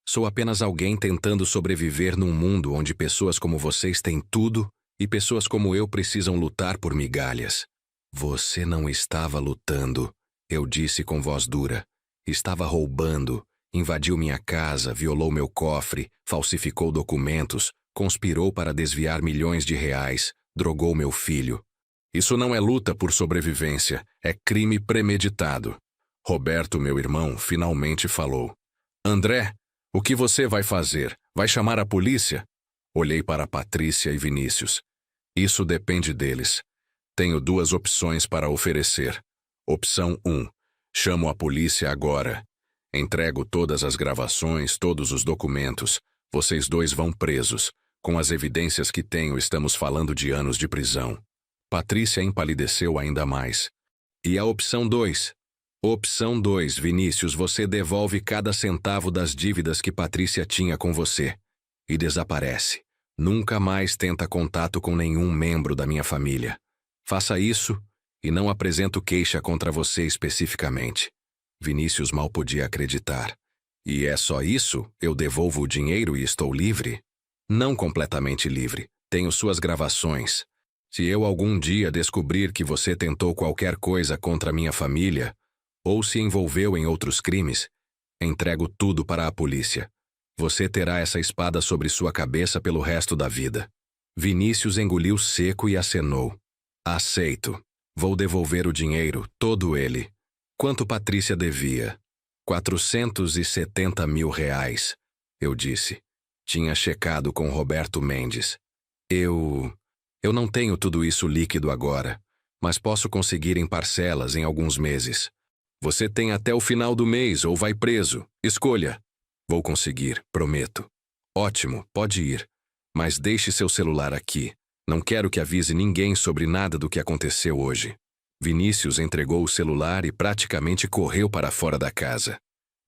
Sou apenas alguém tentando sobreviver num mundo onde pessoas como vocês têm tudo e pessoas como eu precisam lutar por migalhas. Você não estava lutando, eu disse com voz dura. Estava roubando, invadiu minha casa, violou meu cofre, falsificou documentos, conspirou para desviar milhões de reais, drogou meu filho. Isso não é luta por sobrevivência, é crime premeditado. Roberto, meu irmão, finalmente falou. André, o que você vai fazer? Vai chamar a polícia? Olhei para Patrícia e Vinícius. Isso depende deles. Tenho 2 opções para oferecer. Opção 1. Chamo a polícia agora. Entrego todas as gravações, todos os documentos. Vocês dois vão presos. Com as evidências que tenho, estamos falando de anos de prisão. Patrícia empalideceu ainda mais. E a opção 2? Opção 2, Vinícius, você devolve cada centavo das dívidas que Patrícia tinha com você. E desaparece. Nunca mais tenta contato com nenhum membro da minha família. Faça isso e não apresento queixa contra você especificamente. Vinícius mal podia acreditar. E é só isso? Eu devolvo o dinheiro e estou livre? Não completamente livre. Tenho suas gravações. Se eu algum dia descobrir que você tentou qualquer coisa contra minha família, ou se envolveu em outros crimes, entrego tudo para a polícia. Você terá essa espada sobre sua cabeça pelo resto da vida. Vinícius engoliu seco e acenou. Aceito. Vou devolver o dinheiro, todo ele. Quanto Patrícia devia? 470 mil reais, eu disse. Tinha checado com Roberto Mendes. Eu não tenho tudo isso líquido agora, mas posso conseguir em parcelas em alguns meses. Você tem até o final do mês ou vai preso. Escolha. Vou conseguir, prometo. Ótimo, pode ir. Mas deixe seu celular aqui. Não quero que avise ninguém sobre nada do que aconteceu hoje. Vinícius entregou o celular e praticamente correu para fora da casa.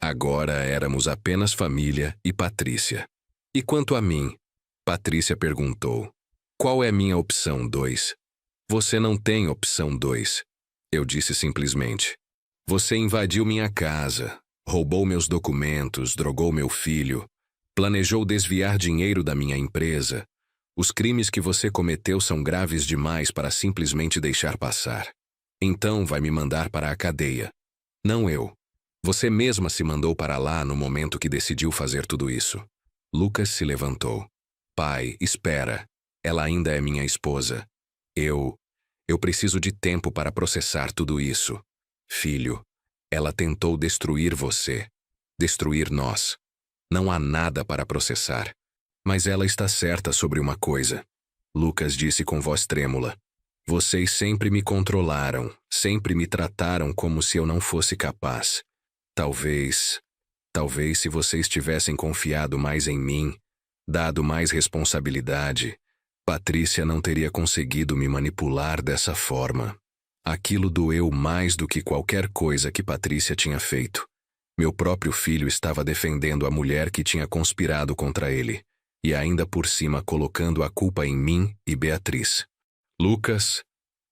Agora éramos apenas família e Patrícia. E quanto a mim? Patrícia perguntou. Qual é minha opção 2? Você não tem opção 2. Eu disse simplesmente. Você invadiu minha casa, roubou meus documentos, drogou meu filho, planejou desviar dinheiro da minha empresa. Os crimes que você cometeu são graves demais para simplesmente deixar passar. Então vai me mandar para a cadeia. Não eu. Você mesma se mandou para lá no momento que decidiu fazer tudo isso. Lucas se levantou. Pai, espera. Ela ainda é minha esposa. Eu preciso de tempo para processar tudo isso. Filho, ela tentou destruir você. Destruir nós. Não há nada para processar. Mas ela está certa sobre uma coisa. Lucas disse com voz trêmula. Vocês sempre me controlaram, sempre me trataram como se eu não fosse capaz. Talvez se vocês tivessem confiado mais em mim, dado mais responsabilidade, Patrícia não teria conseguido me manipular dessa forma. Aquilo doeu mais do que qualquer coisa que Patrícia tinha feito. Meu próprio filho estava defendendo a mulher que tinha conspirado contra ele, e ainda por cima colocando a culpa em mim e Beatriz. Lucas,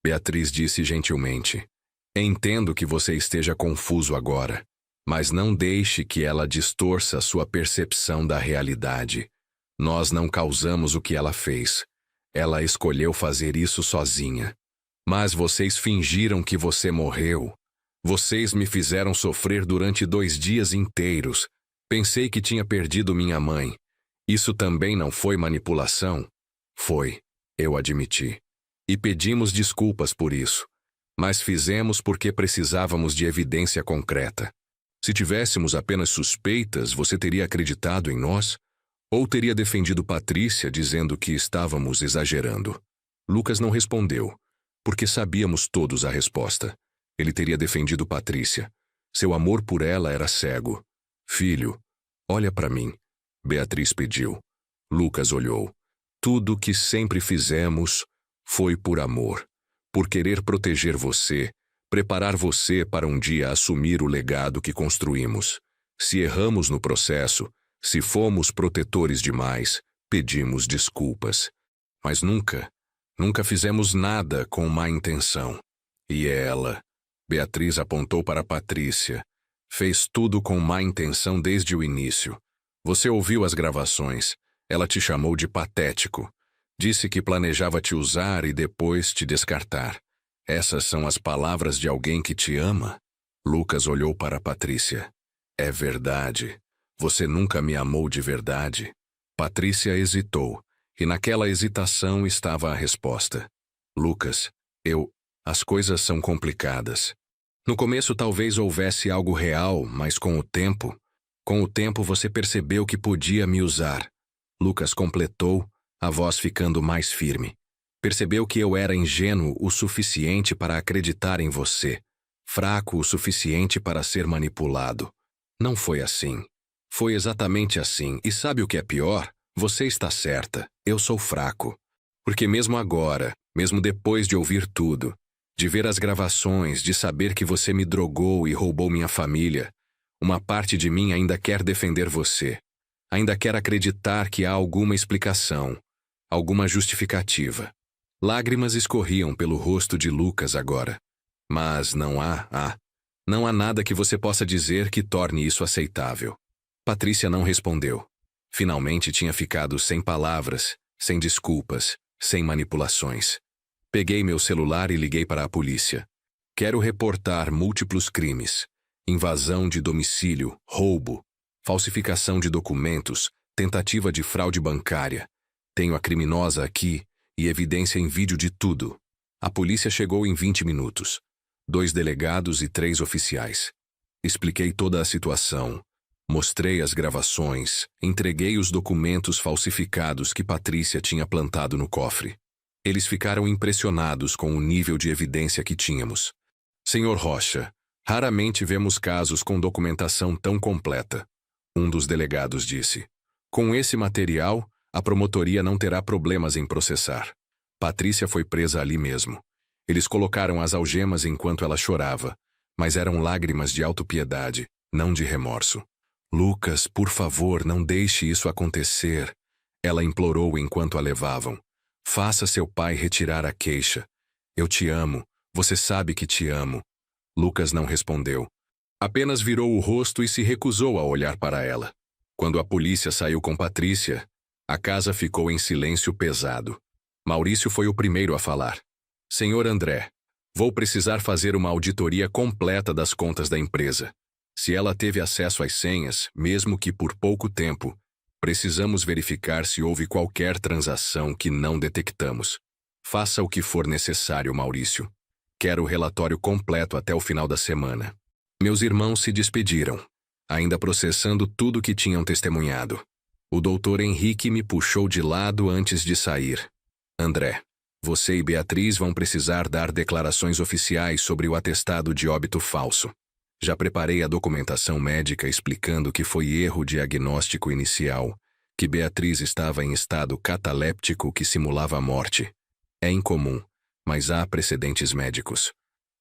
Beatriz disse gentilmente, entendo que você esteja confuso agora, mas não deixe que ela distorça sua percepção da realidade. Nós não causamos o que ela fez. Ela escolheu fazer isso sozinha. Mas vocês fingiram que você morreu. Vocês me fizeram sofrer durante 2 dias inteiros. Pensei que tinha perdido minha mãe. Isso também não foi manipulação? Foi, eu admiti. E pedimos desculpas por isso. Mas fizemos porque precisávamos de evidência concreta. Se tivéssemos apenas suspeitas, você teria acreditado em nós? Ou teria defendido Patrícia dizendo que estávamos exagerando? Lucas não respondeu, porque sabíamos todos a resposta. Ele teria defendido Patrícia. Seu amor por ela era cego. Filho, olha para mim, Beatriz pediu. Lucas olhou. Tudo o que sempre fizemos foi por amor, por querer proteger você, preparar você para um dia assumir o legado que construímos. Se erramos no processo, se fomos protetores demais, pedimos desculpas. Mas nunca fizemos nada com má intenção. E ela, Beatriz apontou para Patrícia, fez tudo com má intenção desde o início. Você ouviu as gravações. Ela te chamou de patético. Disse que planejava te usar e depois te descartar. Essas são as palavras de alguém que te ama? Lucas olhou para Patrícia. É verdade. Você nunca me amou de verdade? Patrícia hesitou, e naquela hesitação estava a resposta. Lucas, as coisas são complicadas. No começo talvez houvesse algo real, mas com o tempo você percebeu que podia me usar. Lucas completou, a voz ficando mais firme. Percebeu que eu era ingênuo o suficiente para acreditar em você, fraco o suficiente para ser manipulado. Não foi assim. Foi exatamente assim, e sabe o que é pior? Você está certa, eu sou fraco. Porque mesmo agora, mesmo depois de ouvir tudo, de ver as gravações, de saber que você me drogou e roubou minha família, uma parte de mim ainda quer defender você. Ainda quer acreditar que há alguma explicação, alguma justificativa. Lágrimas escorriam pelo rosto de Lucas agora. Mas não há nada que você possa dizer que torne isso aceitável. Patrícia não respondeu. Finalmente tinha ficado sem palavras, sem desculpas, sem manipulações. Peguei meu celular e liguei para a polícia. Quero reportar múltiplos crimes: invasão de domicílio, roubo, falsificação de documentos, tentativa de fraude bancária. Tenho a criminosa aqui e evidência em vídeo de tudo. A polícia chegou em 20 minutos. 2 delegados e 3 oficiais. Expliquei toda a situação. Mostrei as gravações, entreguei os documentos falsificados que Patrícia tinha plantado no cofre. Eles ficaram impressionados com o nível de evidência que tínhamos. Senhor Rocha, raramente vemos casos com documentação tão completa. Um dos delegados disse. Com esse material, a promotoria não terá problemas em processar. Patrícia foi presa ali mesmo. Eles colocaram as algemas enquanto ela chorava, mas eram lágrimas de autopiedade, não de remorso. Lucas, por favor, não deixe isso acontecer. Ela implorou enquanto a levavam. Faça seu pai retirar a queixa. Eu te amo. Você sabe que te amo. Lucas não respondeu. Apenas virou o rosto e se recusou a olhar para ela. Quando a polícia saiu com Patrícia, a casa ficou em silêncio pesado. Maurício foi o primeiro a falar. Senhor André, vou precisar fazer uma auditoria completa das contas da empresa. Se ela teve acesso às senhas, mesmo que por pouco tempo, precisamos verificar se houve qualquer transação que não detectamos. Faça o que for necessário, Maurício. Quero o relatório completo até o final da semana. Meus irmãos se despediram, ainda processando tudo que tinham testemunhado. O doutor Henrique me puxou de lado antes de sair. André, você e Beatriz vão precisar dar declarações oficiais sobre o atestado de óbito falso. Já preparei a documentação médica explicando que foi erro diagnóstico inicial, que Beatriz estava em estado cataléptico que simulava a morte. É incomum, mas há precedentes médicos.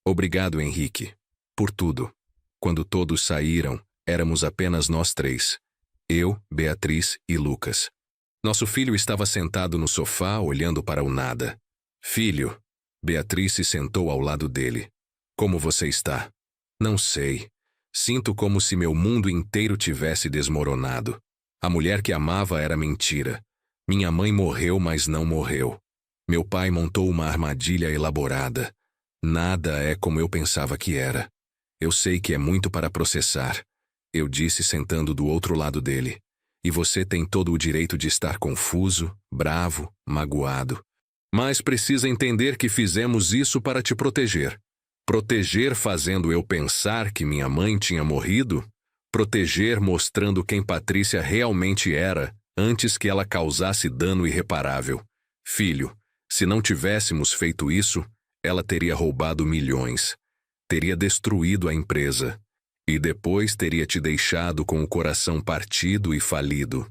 Obrigado, Henrique, por tudo. Quando todos saíram, éramos apenas nós 3. Eu, Beatriz e Lucas. Nosso filho estava sentado no sofá olhando para o nada. Filho, Beatriz se sentou ao lado dele. Como você está? Não sei. Sinto como se meu mundo inteiro tivesse desmoronado. A mulher que amava era mentira. Minha mãe morreu, mas não morreu. Meu pai montou uma armadilha elaborada. Nada é como eu pensava que era. Eu sei que é muito para processar, eu disse sentando do outro lado dele. E você tem todo o direito de estar confuso, bravo, magoado. Mas precisa entender que fizemos isso para te proteger. Proteger fazendo eu pensar que minha mãe tinha morrido? Proteger mostrando quem Patrícia realmente era, antes que ela causasse dano irreparável. Filho, se não tivéssemos feito isso, ela teria roubado milhões. Teria destruído a empresa. E depois teria te deixado com o coração partido e falido.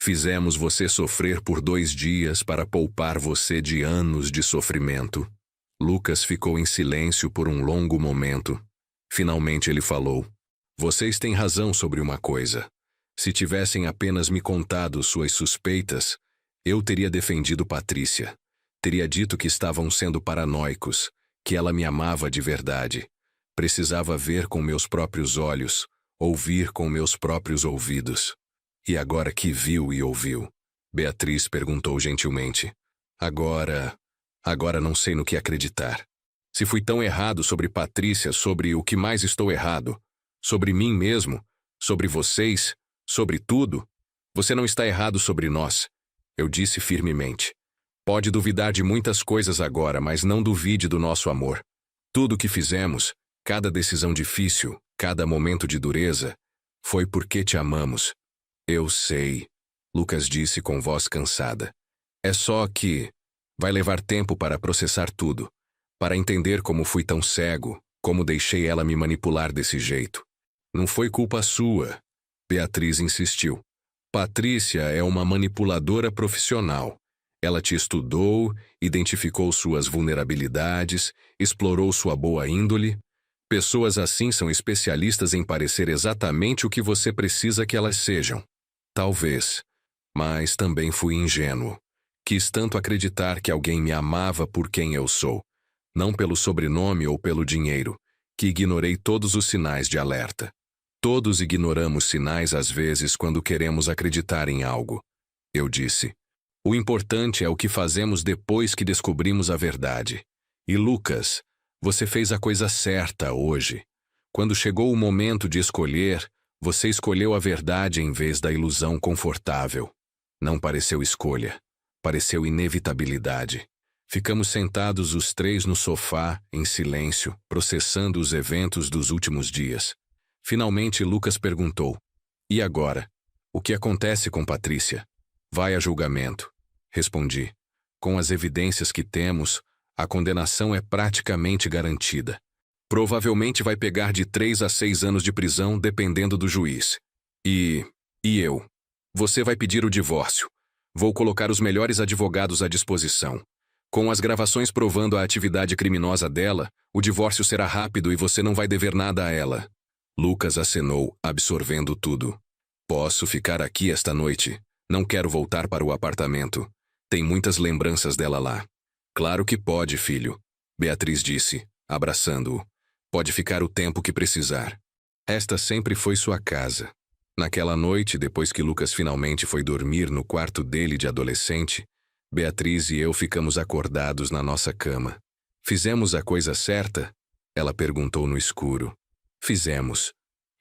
Fizemos você sofrer por 2 dias para poupar você de anos de sofrimento. Lucas ficou em silêncio por um longo momento. Finalmente ele falou. Vocês têm razão sobre uma coisa. Se tivessem apenas me contado suas suspeitas, eu teria defendido Patrícia. Teria dito que estavam sendo paranoicos, que ela me amava de verdade. Precisava ver com meus próprios olhos, ouvir com meus próprios ouvidos. E agora que viu e ouviu? Beatriz perguntou gentilmente. Agora não sei no que acreditar. Se fui tão errado sobre Patrícia, sobre o que mais estou errado, sobre mim mesmo, sobre vocês, sobre tudo, você não está errado sobre nós, eu disse firmemente. Pode duvidar de muitas coisas agora, mas não duvide do nosso amor. Tudo o que fizemos, cada decisão difícil, cada momento de dureza, foi porque te amamos. Eu sei, Lucas disse com voz cansada. É só que vai levar tempo para processar tudo, para entender como fui tão cego, como deixei ela me manipular desse jeito. Não foi culpa sua. Beatriz insistiu. Patrícia é uma manipuladora profissional. Ela te estudou, identificou suas vulnerabilidades, explorou sua boa índole. Pessoas assim são especialistas em parecer exatamente o que você precisa que elas sejam. Talvez. Mas também fui ingênuo. Quis tanto acreditar que alguém me amava por quem eu sou, não pelo sobrenome ou pelo dinheiro, que ignorei todos os sinais de alerta. Todos ignoramos sinais às vezes quando queremos acreditar em algo. Eu disse. O importante é o que fazemos depois que descobrimos a verdade. E Lucas, você fez a coisa certa hoje. Quando chegou o momento de escolher, você escolheu a verdade em vez da ilusão confortável. Não pareceu escolha. Pareceu inevitabilidade. Ficamos sentados os três no sofá, em silêncio, processando os eventos dos últimos dias. Finalmente, Lucas perguntou: E agora? O que acontece com Patrícia? Vai a julgamento. Respondi. Com as evidências que temos, a condenação é praticamente garantida. Provavelmente vai pegar de 3 a 6 anos de prisão, dependendo do juiz. E eu? Você vai pedir o divórcio. Vou colocar os melhores advogados à disposição. Com as gravações provando a atividade criminosa dela, o divórcio será rápido e você não vai dever nada a ela. Lucas acenou, absorvendo tudo. Posso ficar aqui esta noite. Não quero voltar para o apartamento. Tem muitas lembranças dela lá. Claro que pode, filho. Beatriz disse, abraçando-o. Pode ficar o tempo que precisar. Esta sempre foi sua casa. Naquela noite, depois que Lucas finalmente foi dormir no quarto dele de adolescente, Beatriz e eu ficamos acordados na nossa cama. Fizemos a coisa certa? Ela perguntou no escuro. Fizemos.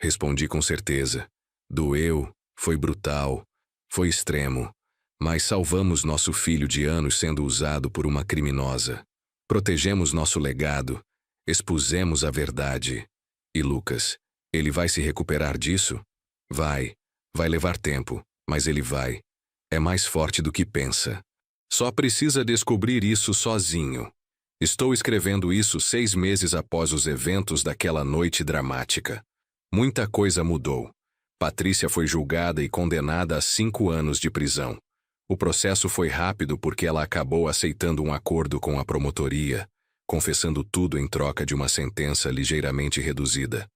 Respondi com certeza. Doeu, foi brutal, foi extremo. Mas salvamos nosso filho de anos sendo usado por uma criminosa. Protegemos nosso legado. Expusemos a verdade. E Lucas, ele vai se recuperar disso? Vai levar tempo, mas ele vai. É mais forte do que pensa. Só precisa descobrir isso sozinho. Estou escrevendo isso 6 meses após os eventos daquela noite dramática. Muita coisa mudou. Patrícia foi julgada e condenada a 5 anos de prisão. O processo foi rápido porque ela acabou aceitando um acordo com a promotoria, confessando tudo em troca de uma sentença ligeiramente reduzida.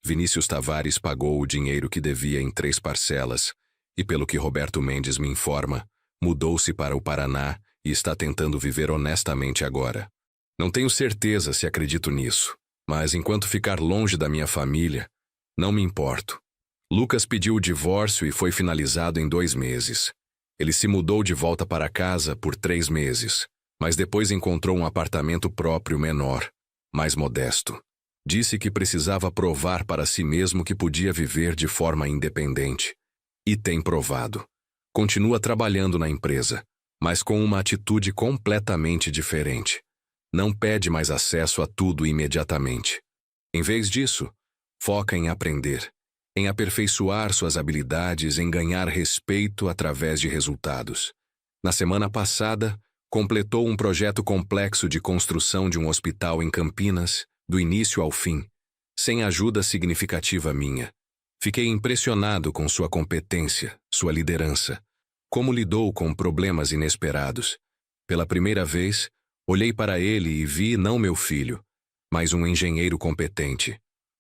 Vinícius Tavares pagou o dinheiro que devia em 3 parcelas, e pelo que Roberto Mendes me informa, mudou-se para o Paraná e está tentando viver honestamente agora. Não tenho certeza se acredito nisso, mas enquanto ficar longe da minha família, não me importo. Lucas pediu o divórcio e foi finalizado em 2 meses. Ele se mudou de volta para casa por 3 meses, mas depois encontrou um apartamento próprio menor, mais modesto. Disse que precisava provar para si mesmo que podia viver de forma independente. E tem provado. Continua trabalhando na empresa, mas com uma atitude completamente diferente. Não pede mais acesso a tudo imediatamente. Em vez disso, foca em aprender, em aperfeiçoar suas habilidades, em ganhar respeito através de resultados. Na semana passada, completou um projeto complexo de construção de um hospital em Campinas, do início ao fim, sem ajuda significativa minha. Fiquei impressionado com sua competência, sua liderança. Como lidou com problemas inesperados. Pela primeira vez, olhei para ele e vi não meu filho, mas um engenheiro competente,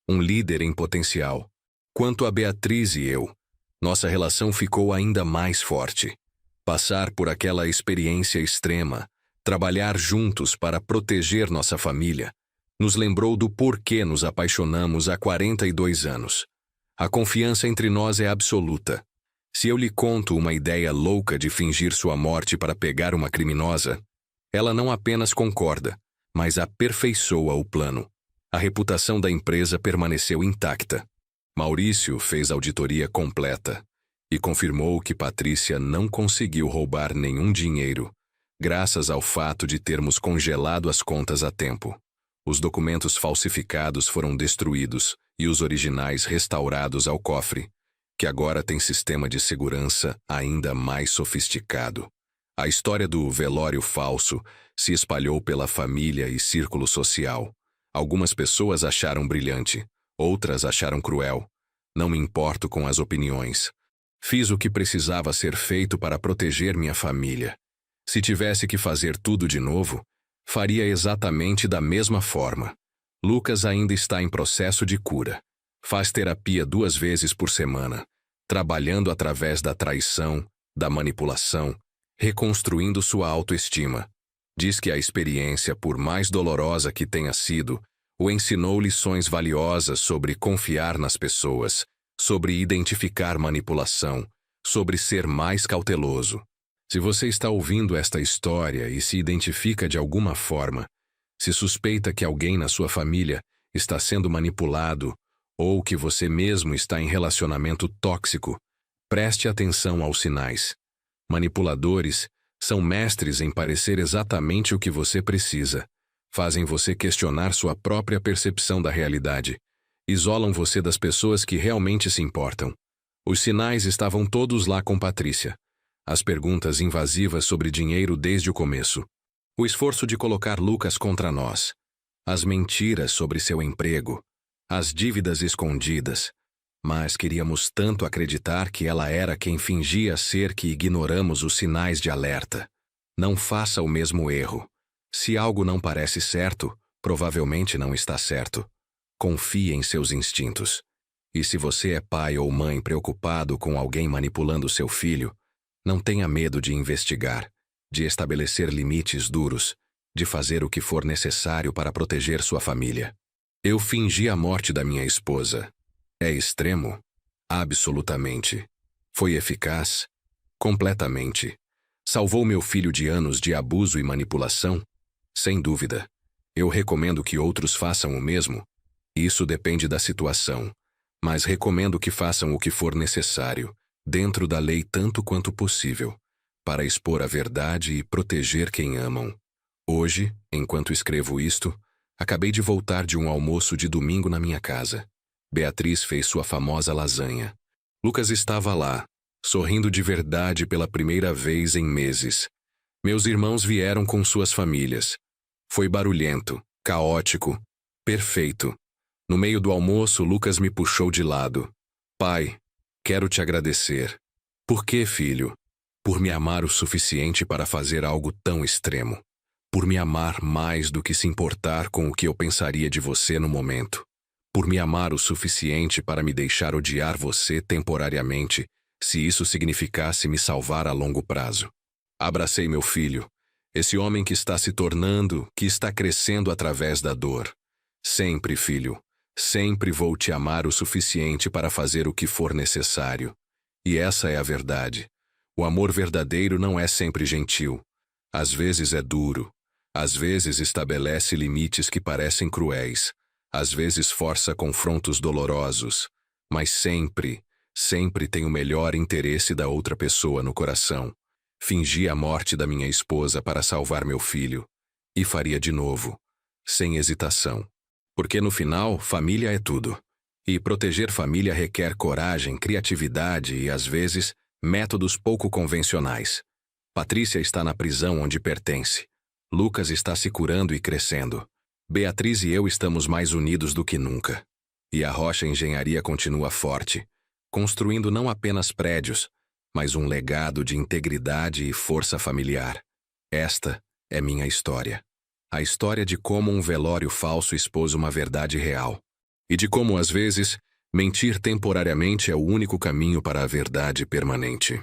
um líder em potencial. Quanto a Beatriz e eu, nossa relação ficou ainda mais forte. Passar por aquela experiência extrema, trabalhar juntos para proteger nossa família, nos lembrou do porquê nos apaixonamos há 42 anos. A confiança entre nós é absoluta. Se eu lhe conto uma ideia louca de fingir sua morte para pegar uma criminosa, ela não apenas concorda, mas aperfeiçoa o plano. A reputação da empresa permaneceu intacta. Maurício fez auditoria completa e confirmou que Patrícia não conseguiu roubar nenhum dinheiro, graças ao fato de termos congelado as contas a tempo. Os documentos falsificados foram destruídos e os originais restaurados ao cofre, que agora tem sistema de segurança ainda mais sofisticado. A história do velório falso se espalhou pela família e círculo social. Algumas pessoas acharam brilhante, outras acharam cruel, Não me importo com as opiniões. Fiz o que precisava ser feito para proteger minha família. Se tivesse que fazer tudo de novo, faria exatamente da mesma forma. Lucas ainda está em processo de cura. Faz terapia 2 vezes por semana, trabalhando através da traição, da manipulação, reconstruindo sua autoestima. Diz que a experiência, por mais dolorosa que tenha sido, o ensinou lições valiosas sobre confiar nas pessoas, sobre identificar manipulação, sobre ser mais cauteloso. Se você está ouvindo esta história e se identifica de alguma forma, se suspeita que alguém na sua família está sendo manipulado ou que você mesmo está em relacionamento tóxico, preste atenção aos sinais. Manipuladores são mestres em parecer exatamente o que você precisa. Fazem você questionar sua própria percepção da realidade. Isolam você das pessoas que realmente se importam. Os sinais estavam todos lá com Patrícia. As perguntas invasivas sobre dinheiro desde o começo. O esforço de colocar Lucas contra nós. As mentiras sobre seu emprego. As dívidas escondidas. Mas queríamos tanto acreditar que ela era quem fingia ser que ignoramos os sinais de alerta. Não faça o mesmo erro. Se algo não parece certo, provavelmente não está certo. Confie em seus instintos. E se você é pai ou mãe preocupado com alguém manipulando seu filho, não tenha medo de investigar, de estabelecer limites duros, de fazer o que for necessário para proteger sua família. Eu fingi a morte da minha esposa. É extremo? Absolutamente. Foi eficaz? Completamente. Salvou meu filho de anos de abuso e manipulação? Sem dúvida. Eu recomendo que outros façam o mesmo. Isso depende da situação, mas recomendo que façam o que for necessário, dentro da lei tanto quanto possível, para expor a verdade e proteger quem amam. Hoje, enquanto escrevo isto, acabei de voltar de um almoço de domingo na minha casa. Beatriz fez sua famosa lasanha. Lucas estava lá, sorrindo de verdade pela primeira vez em meses. Meus irmãos vieram com suas famílias. Foi barulhento, caótico, perfeito. No meio do almoço, Lucas me puxou de lado. Pai, quero te agradecer. Por quê, filho? Por me amar o suficiente para fazer algo tão extremo. Por me amar mais do que se importar com o que eu pensaria de você no momento. Por me amar o suficiente para me deixar odiar você temporariamente, se isso significasse me salvar a longo prazo. Abracei meu filho, esse homem que está se tornando, que está crescendo através da dor. Sempre, filho, sempre vou te amar o suficiente para fazer o que for necessário. E essa é a verdade. O amor verdadeiro não é sempre gentil. Às vezes é duro. Às vezes estabelece limites que parecem cruéis. Às vezes força confrontos dolorosos. Mas sempre, sempre tem o melhor interesse da outra pessoa no coração. Fingi a morte da minha esposa para salvar meu filho. E faria de novo, sem hesitação. Porque no final, família é tudo. E proteger família requer coragem, criatividade e, às vezes, métodos pouco convencionais. Patrícia está na prisão onde pertence. Lucas está se curando e crescendo. Beatriz e eu estamos mais unidos do que nunca. E a Rocha Engenharia continua forte, construindo não apenas prédios, mas um legado de integridade e força familiar. Esta é minha história. A história de como um velório falso expôs uma verdade real. E de como, às vezes, mentir temporariamente é o único caminho para a verdade permanente.